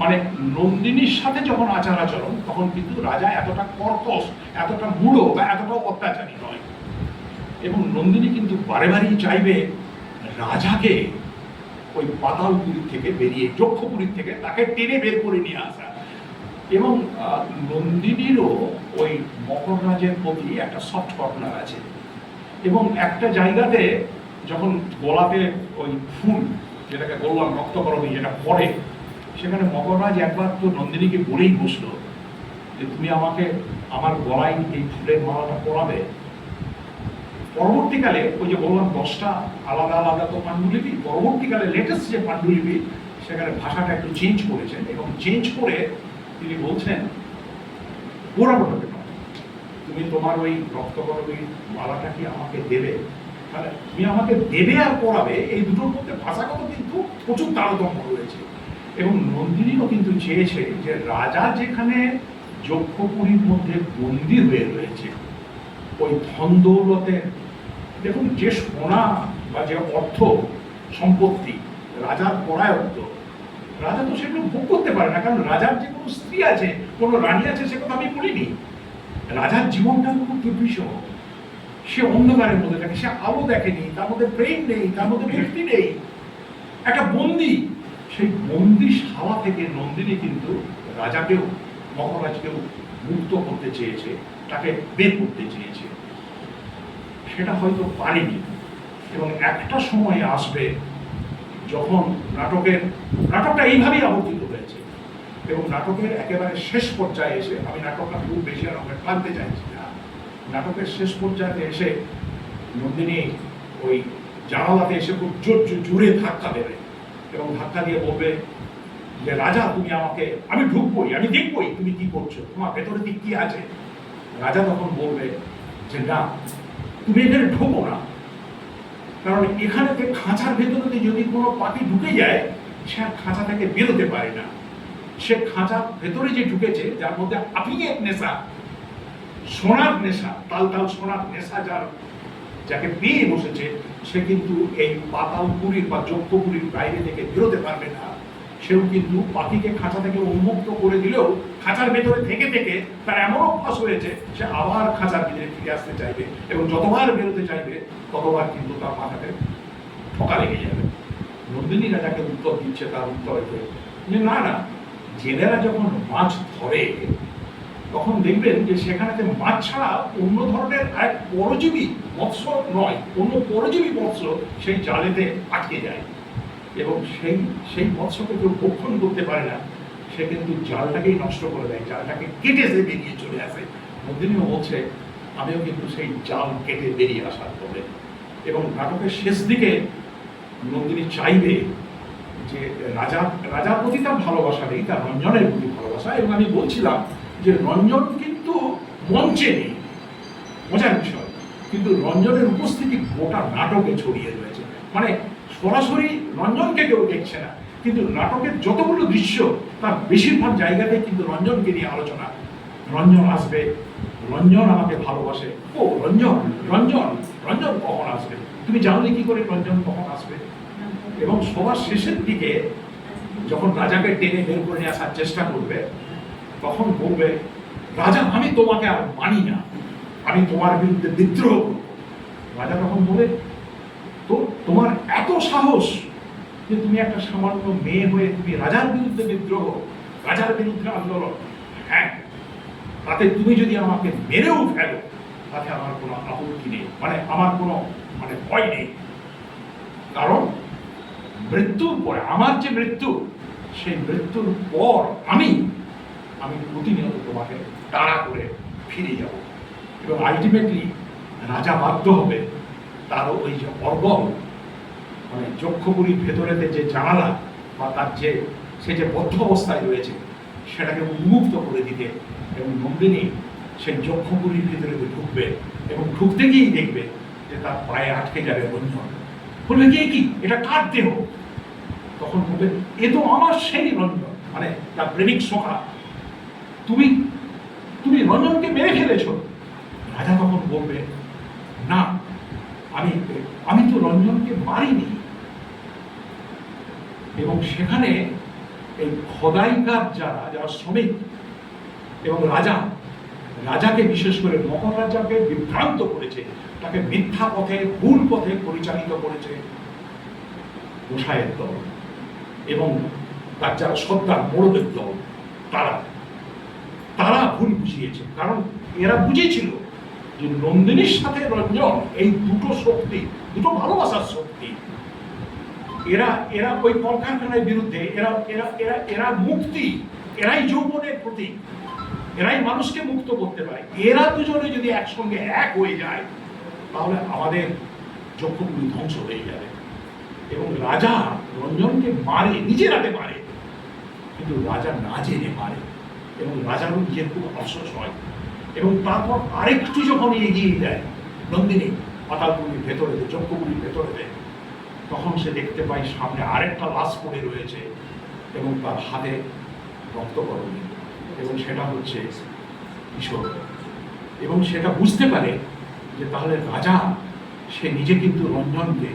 [SPEAKER 1] মানে নন্দিনীর সাথে যখন আচার আচরণ, তখন কিন্তু রাজা এতটা কর্কশ, এতটা মূঢ় বা এতটা অত্যাচারী নয়। এবং নন্দিনী কিন্তু বারে বারেই চাইবে রাজাকে ওই পাতালপুরী থেকে বেরিয়ে, যক্ষপুরীর থেকে তাকে টেনে বের করে নিয়ে আসা। এবং নন্দিনীরও ওই মকররাজের প্রতি একটা সফট কর্নার আছে। এবং একটা জায়গাতে যখন গলাতে ওই ফুল, যেটাকে বললাম রক্তকরণী, যেটা পড়ে, সেখানে মকররাজ একবার তো নন্দিনীকে বলেই বসলো যে তুমি আমাকে আমার গলায় এই ফুলের মালাটা পরাবে। পরবর্তীকালে ওই যে বললাম 10টা আলাদা আলাদা তো পাণ্ডুলিপি, পরবর্তীকালে লেটেস্ট যে পাণ্ডুলিপি সেখানে ভাষাটা একটু চেঞ্জ করেছেন, এবং চেঞ্জ করে তিনি বলছেন পোড়াবোটা কেন, তুমি তোমার ওই রক্তকরণী মালাটা কি আমাকে দেবে? তাহলে তুমি আমাকে দেবে আর পড়াবে, এই দুটোর মধ্যে ভাষাগত কিন্তু প্রচুর তারতম্য রয়েছে। এবং নন্দিনীও কিন্তু চেয়েছে যে রাজা যেখানে যক্ষপুরীর মধ্যে বন্দী হয়ে রয়েছে, ওই ধন দৌলতে, দেখুন যে সোনা বা যে অর্থ সম্পত্তি রাজার পরায়ত্ত, রাজা তো সেগুলো ভোগ করতে পারে না, কারণ রাজার যে কোনো স্ত্রী আছে, কোনো রানী আছে, সে কথা আমি বলিনি। রাজার জীবনটা খুব দুর্বিষহ, সে অন্ধকারের মধ্যে থাকে, সে আলো দেখেনি, তার মধ্যে প্রেম নেই, তার মধ্যে মুক্তি নেই, একটা বন্দি। সেই বন্দিশালা থেকে নন্দিনী কিন্তু রাজাকেও, মহারাজকেও মুক্ত করতে চেয়েছে, তাকে বের করতে চেয়েছে, সেটা হয়তো পারেনি। এবং একটা সময় আসবে যখন নাটকটা এইভাবেই আবর্তিত হয়েছে, এবং নাটকের একেবারে শেষ পর্যায়ে এসে, আমি নাটকটা খুব বেশি আর আমরা টানতে চাইছি না, নাটকের শেষ পর্যায়ে এসে নন্দিনী ওই জানালাতে এসে খুব জোরে ধাক্কা দেবে, এবং ধাক্কা দিয়ে বলবে যে রাজা তুমি আমাকে, আমি ঢুকবই, আমি দেখবই তুমি কি করছো, তোমার ভেতরে দিক কি আছে। রাজা তখন বলবে যে না, তুমি এখানে ঢোকো না, কারণ এখানে খাঁচার ভেতরে যদি কোনো পাখি ঢুকে যায়, সে আর খাঁচা থেকে বেরোতে পারে না। সে খাঁচার ভেতরে যে ঢুকেছে, যার মধ্যে আফিংয়ের নেশা, সোনার নেশা, তাল তাল সোনার নেশা যাকে পেয়ে বসেছে, সে কিন্তু এই পাতালপুরীর বা যক্ষপুরীর বাইরে থেকে বেরোতে পারবে না। সেও কিন্তু পাখিকে খাঁচা থেকে উন্মুক্ত করে দিলেও খাঁচার ভেতরে থেকে থেকে তার এমন অভ্যাস হয়েছে, সে আবার খাঁচার ভিতরে ফিরে আসতে চাইবে, এবং যতবার বেরোতে চাইবে ততবার কিন্তু তার মাথাতে ঠকা লেগে যাবে। নন্দিনী রাজাকে উত্তর দিচ্ছে, তার উত্তর যে না না, জেলেরা যখন মাছ ধরে তখন দেখবেন যে সেখানে মাছ ছাড়া অন্য ধরনের এক পরজীবী মৎস্য নয়, অন্য পরজীবী মৎস্য সেই জালেতে আটকে যায়, এবং সেই মৎস্যকে কেউ ভক্ষণ করতে পারে না, সে কিন্তু জালটাকেই নষ্ট করে দেয়, জালটাকে কেটে সে বেরিয়ে চলে আসে। নন্দিনীও বলছে আমিও কিন্তু সেই জাল কেটে বেরিয়ে আসার পরে। এবং নাটকের শেষ দিকে নন্দিনী চাইবে যে রাজার প্রতি তার ভালোবাসা নেই, তার রঞ্জনের প্রতি ভালোবাসা। এবং আমি বলছিলাম যে রঞ্জন কিন্তু মঞ্চে নেই, মজার বিষয়, কিন্তু রঞ্জনের উপস্থিতি গোটা নাটকে ছড়িয়ে রয়েছে। মানে সরাসরি রঞ্জনকে কেউ দেখছে না, কিন্তু নাটকের যতগুলো দৃশ্য তার বেশিরভাগ জায়গাতে কিন্তু রঞ্জনকে নিয়ে আলোচনা। রঞ্জন আসবে, রঞ্জন আমাকে ভালোবাসে, ও রঞ্জন রঞ্জন রঞ্জন কখন আসবে, তুমি জানলে কি করে রঞ্জন কখন আসবে। এবং সবার শেষের দিকে যখন রাজাকে টেনে বের করে নিয়ে আসার চেষ্টা করবে, তখন বলবে রাজা আমি তোমাকে আর মানি না, আমি তোমার বিরুদ্ধে বিদ্রোহ করব। রাজা তখন বলে তো তোমার এত সাহস যে তুমি একটা সামান্য মেয়ে হয়ে তুমি রাজার বিরুদ্ধে বিদ্রোহ, রাজার বিরুদ্ধে আন্দোলন। হ্যাঁ, তাতে তুমি যদি আমাকে মেরেও ফেলো তাতে আমার কোনো আপত্তি নেই, মানে আমার কোনো ভয় নেই, কারণ মৃত্যুর পরে আমার যে মৃত্যু, সেই মৃত্যুর পর আমি প্রতিনিয়ত তোমাকে তাড়া করে ফিরে যাব। এবং আলটিমেটলি রাজা বাধ্য হবে তার ওই যে অর্গল, মানে যক্ষপুরীর ভেতরেতে যে জানালা বা তার সে যে বদ্ধ অবস্থায় রয়েছে সেটাকে উন্মুক্ত করে দিতে, এবং নন্দিনী সেই যক্ষপুরীর ভেতরে ঢুকবে, এবং ঢুকতে গিয়েই দেখবে যে তার পায়ে আটকে যাবে রঞ্জন, বলবে কি এটা কার দেহ? তখন বলবে এ তো আমার সেই রঞ্জন, মানে তার প্রেমিক সখা, তুমি তুমি রঞ্জনকে মেরে ফেলেছ। রাজা তখন বলবে না, আমি আমি তো রঞ্জনকে মারিনি। এবং সেখানে এই খোদাইকার যারা শ্রমিক এবং রাজাকে বিশেষ করে মকর রাজাকে বিভ্রান্ত করেছে, তাকে মিথ্যা পথে ভুল পথে পরিচালিত করেছে গোসাইয়ের দল এবং তার যারা সর্দার মোড়লের দল, তারা ভুল বুঝিয়েছে। কারণ এরা বুঝেছিল যে নন্দিনীর সাথে রঞ্জন এই দুটো শক্তি, দুটো ভালোবাসার শক্তি, এরা ওই কলকারখানার বিরুদ্ধে, এরা মুক্তি, এরাই যৌবনের প্রতীক, এরাই মানুষকে মুক্ত করতে পারে। এরা দুজনে যদি একসঙ্গে এক হয়ে যায় তাহলে আমাদের যজ্ঞগুলি ধ্বংস হয়ে যাবে। এবং রাজা রঞ্জনকে মারে, নিজের হাতে মারে, কিন্তু রাজা না জেনে মারে এবং রাজারও নিজের খুব আফসোস হয়। এবং তারপর আরেকটু যখন এগিয়ে যায় নন্দিনী পাতালপুরীর ভেতরে, যজ্ঞগুলির ভেতরে দেয়, তখন সে দেখতে পায় সামনে আরেকটা লাশ পড়ে রয়েছে এবং তার হাতে রক্তকরণী, এবং সেটা হচ্ছে ঈশ্বর। এবং সেটা বুঝতে পারে যে তাহলে রাজা সে নিজে কিন্তু রঞ্জনকে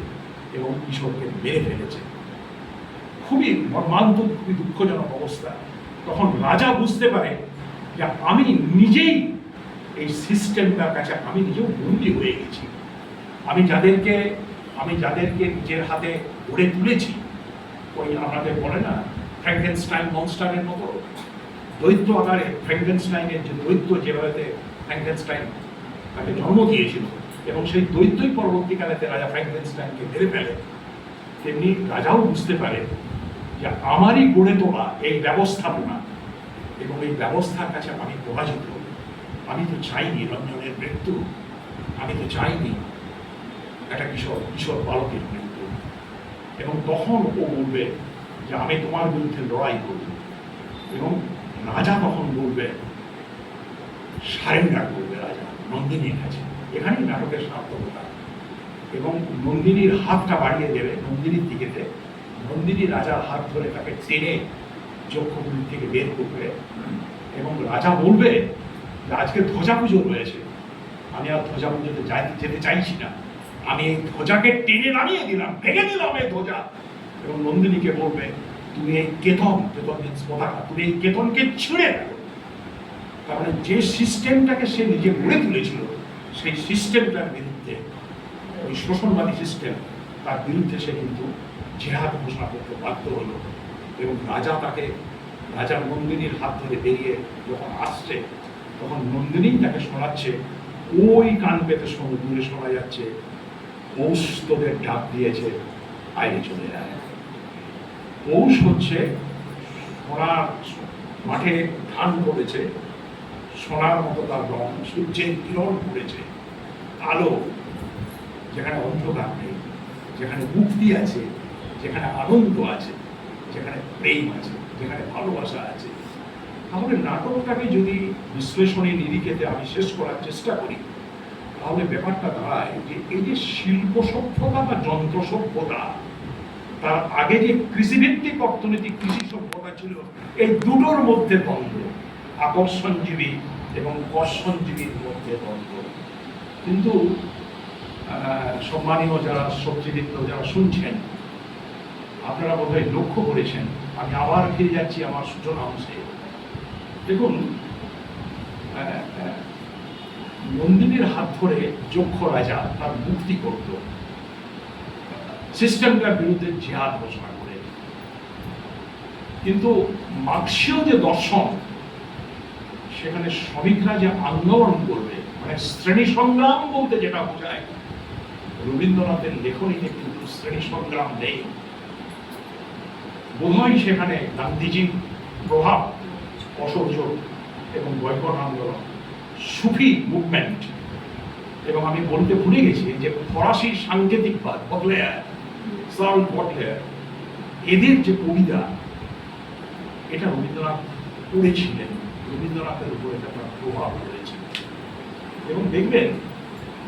[SPEAKER 1] এবং ঈশ্বরকে মেরে ফেলেছে। খুবই মর্মান্তিক, খুবই দুঃখজনক অবস্থা। তখন রাজা বুঝতে পারে যে আমি নিজেই এই সিস্টেমটার কাছে আমি নিজেও বন্দী হয়ে গেছি। আমি যাদেরকে নিজের হাতে গড়ে তুলেছি, ওই আমাদের বলে না ফ্র্যাঙ্কেনস্টাইন মনস্টারের মতো দৈত্য আকারে, ফ্র্যাঙ্কেনস্টাইনের যে দৈত্য যেভাবে ফ্র্যাঙ্কেনস্টাইন তাকে জন্ম দিয়েছিল এবং সেই দৈত্যই পরবর্তীকালে রাজা ফ্র্যাঙ্কেনস্টাইনকে মেরে ফেলে, তেমনি রাজাও বুঝতে পারে যে আমারই গড়ে তোলা এই ব্যবস্থাপনা এবং এই ব্যবস্থার কাছে আমি পরাজিত। আমি তো চাইনি রঞ্জনের মৃত্যু, আমি তো চাইনি একটা কিশোর বালকের মৃত্যু। এবং তখন ও বলবে যে আমি তোমার বিরুদ্ধে লড়াই করব। এবং রাজা তখন বলবে, সারেন্ডার করবে রাজা নন্দিনীর কাছে। এখানেই নাটকের সার্থকতা। এবং নন্দিনীর হাতটা বাড়িয়ে দেবে নন্দিনীর দিকেতে, নন্দিনী রাজার হাত ধরে তাকে টেনে যজ্ঞগুলি থেকে বের করবে এবং রাজা বলবে যে আজকে ধ্বজা পুজো রয়েছে, আমি আর ধ্বজা পুজোতে যেতে চাইছি না, আমি এই ধ্বজাকে টেনে নামিয়ে দিলাম, ভেঙে দিলাম এই ধ্বজা। এবং নন্দিনীকে বলবে তুমি এই কেতন পতাকা, তুমি এই কেতনকে ছিঁড়ে ফেলো। তার মানে যে সিস্টেমটাকে সে নিজে গড়ে তুলেছিল সেই সিস্টেমটার বিরুদ্ধে, ওই শোষণবাদী সিস্টেম, তার বিরুদ্ধে সে কিন্তু জেহাদ ঘোষণা করতে বাধ্য হলো। এবং রাজা নন্দিনীর হাত ধরে বেরিয়ে যখন আসছে, তখন নন্দিনী তাকে শোনাচ্ছে, ওই কান পেতে দূরে শোনা যাচ্ছে, পৌষ তোদের ডাক দিয়েছে, বাইরে চলে যায়। পৌষ হচ্ছে সোনার মাঠে ধান পড়েছে, সোনার মতো তার রং, সূর্যের কিরণ পড়েছে, আলো, যেখানে অন্ধকার নেই, যেখানে মুক্তি আছে, যেখানে আনন্দ আছে, যেখানে প্রেম আছে, যেখানে ভালোবাসা আছে। তাহলে নাটকটাকে যদি বিশ্লেষণী নিরিখেতে আমি শেষ করার চেষ্টা করি, তাহলে ব্যাপারটা দাঁড়ায় যে এই যে শিল্প সভ্যতা বা যন্ত্র সভ্যতা, তার আগে যে কৃষিভিত্তিক অর্থনৈতিক কৃষি সভ্যতা ছিল, এই দুটোর মধ্যে দ্বন্দ্ব, আকর্ষণজীবী এবং কর্ষণজীবীর মধ্যে দ্বন্দ্ব। কিন্তু সম্মানীয় যারা সবজিবিত্ত যারা শুনছেন, আপনারা বোধহয় লক্ষ্য করেছেন, আমি আবার ফিরে যাচ্ছি আমার সূচনা অংশে। দেখুন, নন্দিনীর হাত ধরে যক্ষ রাজা তার মুক্তি করত সিস্টেমটার বিরুদ্ধে জিহাদ ঘোষণা করে। কিন্তু মার্ক্সীয় যে দর্শন, সেখানে শ্রমিকরা যে আন্দোলন করবে, মানে শ্রেণী সংগ্রাম বলতে যেটা বোঝায়, রবীন্দ্রনাথের লেখনীতে কিন্তু শ্রেণী সংগ্রাম নেই। বোধহয় সেখানে গান্ধীজির প্রভাব, অসহযোগ এবং বয়কট আন্দোলন, সুফি মুভমেন্ট, এবং আমি বলতে ভুলে গেছি যে ফরাসি সাংকেতিকবাদ বদলেয়ার, সার্ল বদলেয়ার, এদের যে কবিতা, এটা রবীন্দ্রনাথ পড়েছিলেন, রবীন্দ্রনাথের উপর এটা তার প্রভাব রয়েছে। এবং দেখবেন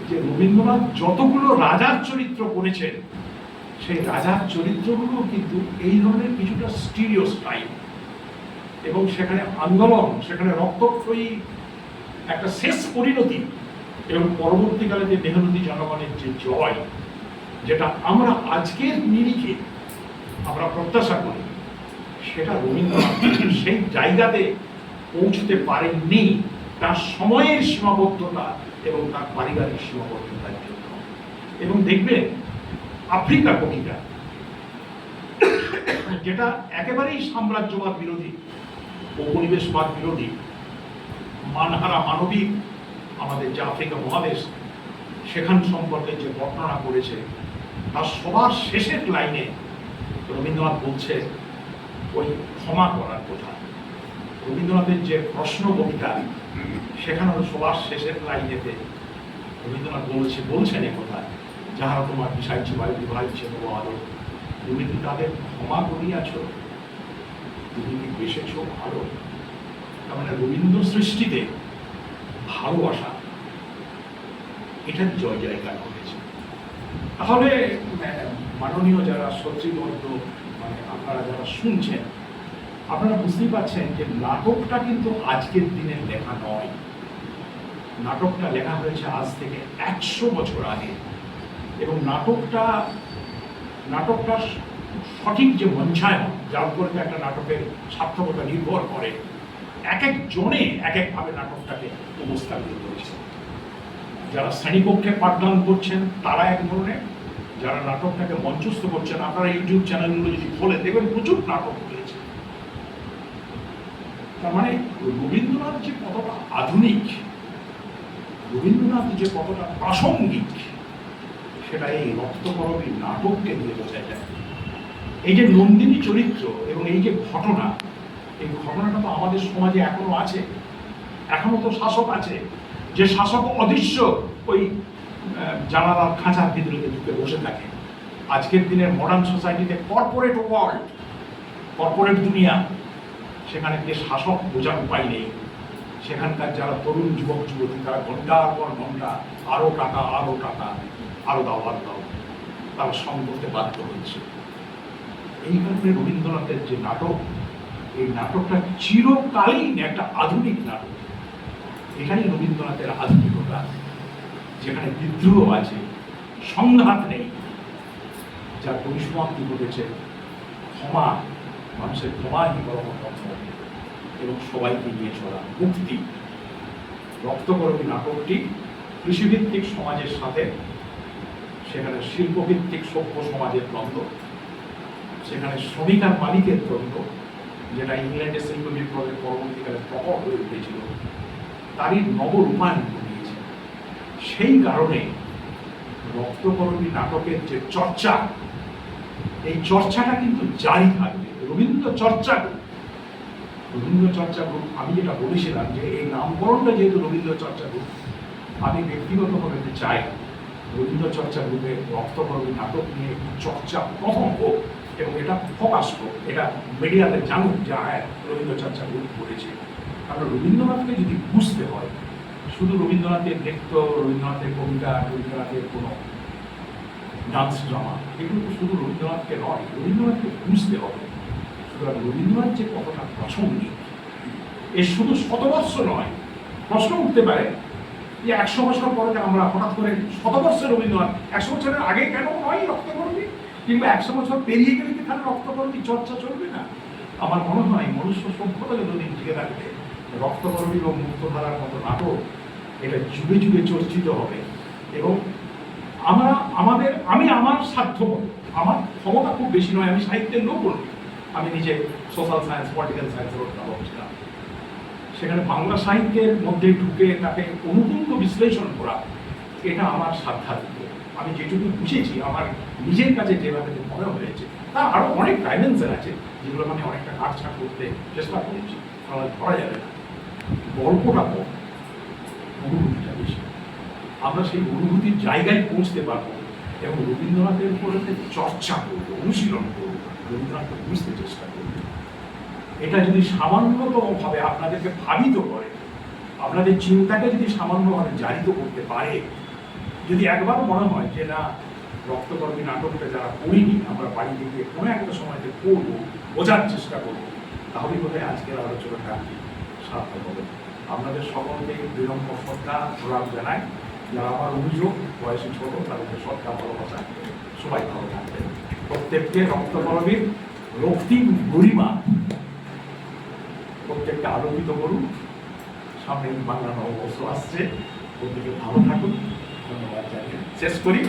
[SPEAKER 1] যে রবীন্দ্রনাথ যতগুলো রাজার চরিত্র করেছেন, সেই রাজার চরিত্রগুলো কিন্তু এই ধরনের কিছুটা স্টিরিওটাইপ, এবং সেখানে আন্দোলন, সেখানে রক্তক্ষয়ী একটা শেষ পরিণতি, এবং পরবর্তীকালে যে মেহনতি জনগণের যে জয়, যেটা আমরা আজকের নিরিখে আমরা প্রত্যাশা করি, সেটা রবীন্দ্রনাথ সেই জায়গাতে পৌঁছতে পারেননি তার সময়ের সীমাবদ্ধতা এবং তার পারিবারিক সীমাবদ্ধতার জন্য। এবং দেখবেন আফ্রিকা কবিতা, যেটা একেবারেই সাম্রাজ্যবাদ বিরোধী, উপনিবেশবাদ বিরোধী, মানহারা মানবিক আমাদের যে আফ্রিকা মহাদেশ, সেখান সম্পর্কে যে বর্ণনা করেছে, তার সবার শেষের লাইনে রবীন্দ্রনাথ বলছে ওই ক্ষমা করার কথা। রবীন্দ্রনাথের যে প্রশ্ন কবিতা, সেখানে সবার শেষের লাইনেতে রবীন্দ্রনাথ বলছেন এ কথা, যাহারা তোমার বিষাইছে বায়ু বিভাইছে আলো, তুমি কি তাদের ক্ষমা করিয়াছ, তুমি কি বেসেছ ভালো। তার মানে রবীন্দ্র সৃষ্টিতে ভালোবাসা, এটার জয় জয়গান করেছে। তাহলে মাননীয় যারা শ্রোতৃবৃন্দ, মানে আপনারা যারা শুনছেন, আপনারা বুঝতেই পারছেন যে নাটকটা কিন্তু আজকের দিনের লেখা নয়। নাটকটা লেখা হয়েছে আজ থেকে 100 বছর আগে, এবং নাটকটা সঠিক যে মঞ্চায়ন, যার উপরে একটা নাটকের সার্থকতা নির্ভর করে, এক এক জনে এক একভাবে নাটকটাকে উপস্থাপিত করেছে। যারা শ্রেণীকক্ষে পাঠদান করছেন তারা এক ধরনের, যারা নাটকটাকে মঞ্চস্থ করছেন, আপনারা ইউটিউব চ্যানেলগুলো যদি খোলেন দেখবেন প্রচুর নাটক হয়েছে। তার মানে রবীন্দ্রনাথ যে কতটা আধুনিক, রবীন্দ্রনাথ যে কতটা প্রাসঙ্গিক, সেটা এই রক্তকরবী নাটককে দিয়ে বোঝা যায়। এই যে নন্দিনী চরিত্র এবং এই যে ঘটনা, এই ঘটনাটা তো আমাদের সমাজে এখনো আছে। এখনো তো শাসক আছে, যে শাসক অদৃশ্য ওই জানালার খাঁচার ভিতরে ঢুকে বসে থাকে। আজকের দিনের মডার্ন সোসাইটিতে কর্পোরেট ওয়ার্ল্ড, কর্পোরেট দুনিয়া, সেখানে যে শাসক বোঝার উপায় নেই। সেখানকার যারা তরুণ যুবক যুবতী, তারা ঘন্টার পর ঘন্টা আরো টাকা, আরো টাকা, আরো দাও, আরো দাও, তারা শ্রম করতে বাধ্য হচ্ছে। এই কারণে রবীন্দ্রনাথের যে নাটক, এই নাটকটা চিরকালীন একটা আধুনিক নাটক। এখানেই রবীন্দ্রনাথের আধুনিকতা, যেখানে বিদ্রোহ আছে, সংঘাত নেই, যার পরিসমাপ্তি ঘটেছে ক্ষমা, মানুষের ক্ষমাই পরম ধর্ম, এবং সবাইকে নিয়ে চলা মুক্তি। রক্তকরবী নাটকটি কৃষিভিত্তিক সমাজের সাথে সেখানে শিল্পভিত্তিক সভ্য সমাজের দ্বন্দ্ব, সেখানে শ্রমিক আর মালিকের দ্বন্দ্ব, যেটা ইংল্যান্ডের শিল্প বিপ্লবের পরবর্তীকালে প্রকট হয়ে উঠেছিল, তারই নবরূপায়ণ ঘটিয়েছে। সেই কারণে রক্তকরবী নাটকের যে চর্চা, এই চর্চাটা কিন্তু জারি থাকবে। রবীন্দ্র চর্চা গ্রুপ, আমি যেটা বলেছিলাম যে এই নামকরণটা যেহেতু রবীন্দ্র চর্চা গ্রুপ, আমি ব্যক্তিগতভাবে চাই রবীন্দ্র চর্চা গ্রুপের রক্তকরবী নাটক নিয়ে চর্চা প্রথম হোক, এবং এটা ফোকাস হোক, এটা মিডিয়াতে জানুক যে হ্যাঁ রবীন্দ্র চর্চা গ্রুপ করেছে। কারণ রবীন্দ্রনাথকে যদি বুঝতে হয়, শুধু রবীন্দ্রনাথের নৃত্য, রবীন্দ্রনাথের কবিতা, রবীন্দ্রনাথের কোনো ডান্স ড্রামা, এগুলো তো শুধু রবীন্দ্রনাথকে নয়, রবীন্দ্রনাথকে বুঝতে হবে। সুতরাং রবীন্দ্রনাথ যে কতটা প্রাসঙ্গিক, এর শুধু শতবর্ষ নয়। প্রশ্ন উঠতে পারে যে 100 বছর পরে আমরা হঠাৎ করে শতবর্ষ রবীন্দ্রনাথ, 100 বছরের আগে কেন নয় রক্তকরবী, কিংবা 100 বছর পেরিয়ে গেলে কি তাহলে রক্তকরবী চর্চা চলবে না? আমার মনে হয় মনুষ্য সভ্যতা যতদিন টিকে থাকবে, রক্তকরবী ও মুক্তধারার মতো নাটক এটা যুগে যুগে চর্চিত হবে। এবং আমি আমার সাধ্য মতো, আমার ক্ষমতা খুব বেশি নয়, আমি সাহিত্যের লোক বলি, আমি নিজে সোশ্যাল সায়েন্স, পলিটিক্যাল সায়েন্সের অধ্যাপক ছিলাম। সেখানে বাংলা সাহিত্যের মধ্যে ঢুকে তাকে অনুকূল বিশ্লেষণ করা, এটা আমার সাধ্যাত্ম। আমি যেটুকু বুঝেছি, আমার নিজের কাছে যেভাবে মনে হয়েছে, তা আরো অনেক ডাইমেনশন আছে যেগুলো আমি অনেকটা কাটছাট করতে চেষ্টা করেছি, তাহলে ধরা যাবে না। গল্পটা কম, অনুভূতিটা বেশি। আমরা সেই অনুভূতির জায়গায় পৌঁছতে পারবো, এবং রবীন্দ্রনাথের উপরে চর্চা করবো, অনুশীলন করবো, রবীন্দ্রনাথকে বুঝতে চেষ্টা করবো। এটা যদি সামান্যতম ভাবে আপনাদেরকে ভাবিত করে, আপনাদের চিন্তাকে যদি সামান্যভাবে জারিত করতে পারে, যদি একবার মনে হয় যে না রক্তকর্মী নাটকটা যারা পড়িনি আমরা বাড়িতে গিয়ে কোনো একটা সময়তে পড়বো, বোঝার চেষ্টা করবো, তাহলে বোধহয় আজকের আলোচনাটা সার্থক হবে। আপনাদের সকলকে বিনম্র শ্রদ্ধা প্রণাম জানাই। যারা আমার অভিযোগ বয়সে ছোট তাদেরকে শ্রদ্ধা ভালোবাসা, সবাই ভালো থাকবেন। প্রত্যেককে রক্তকর্মীর রক্তিম গরিমা প্রত্যেককে আলোকিত করুন। সামনে বাংলা নববর্ষ আসছে, প্রত্যেকে ভালো থাকুন। ধন্যবাদ জানিয়ে শেষ করি।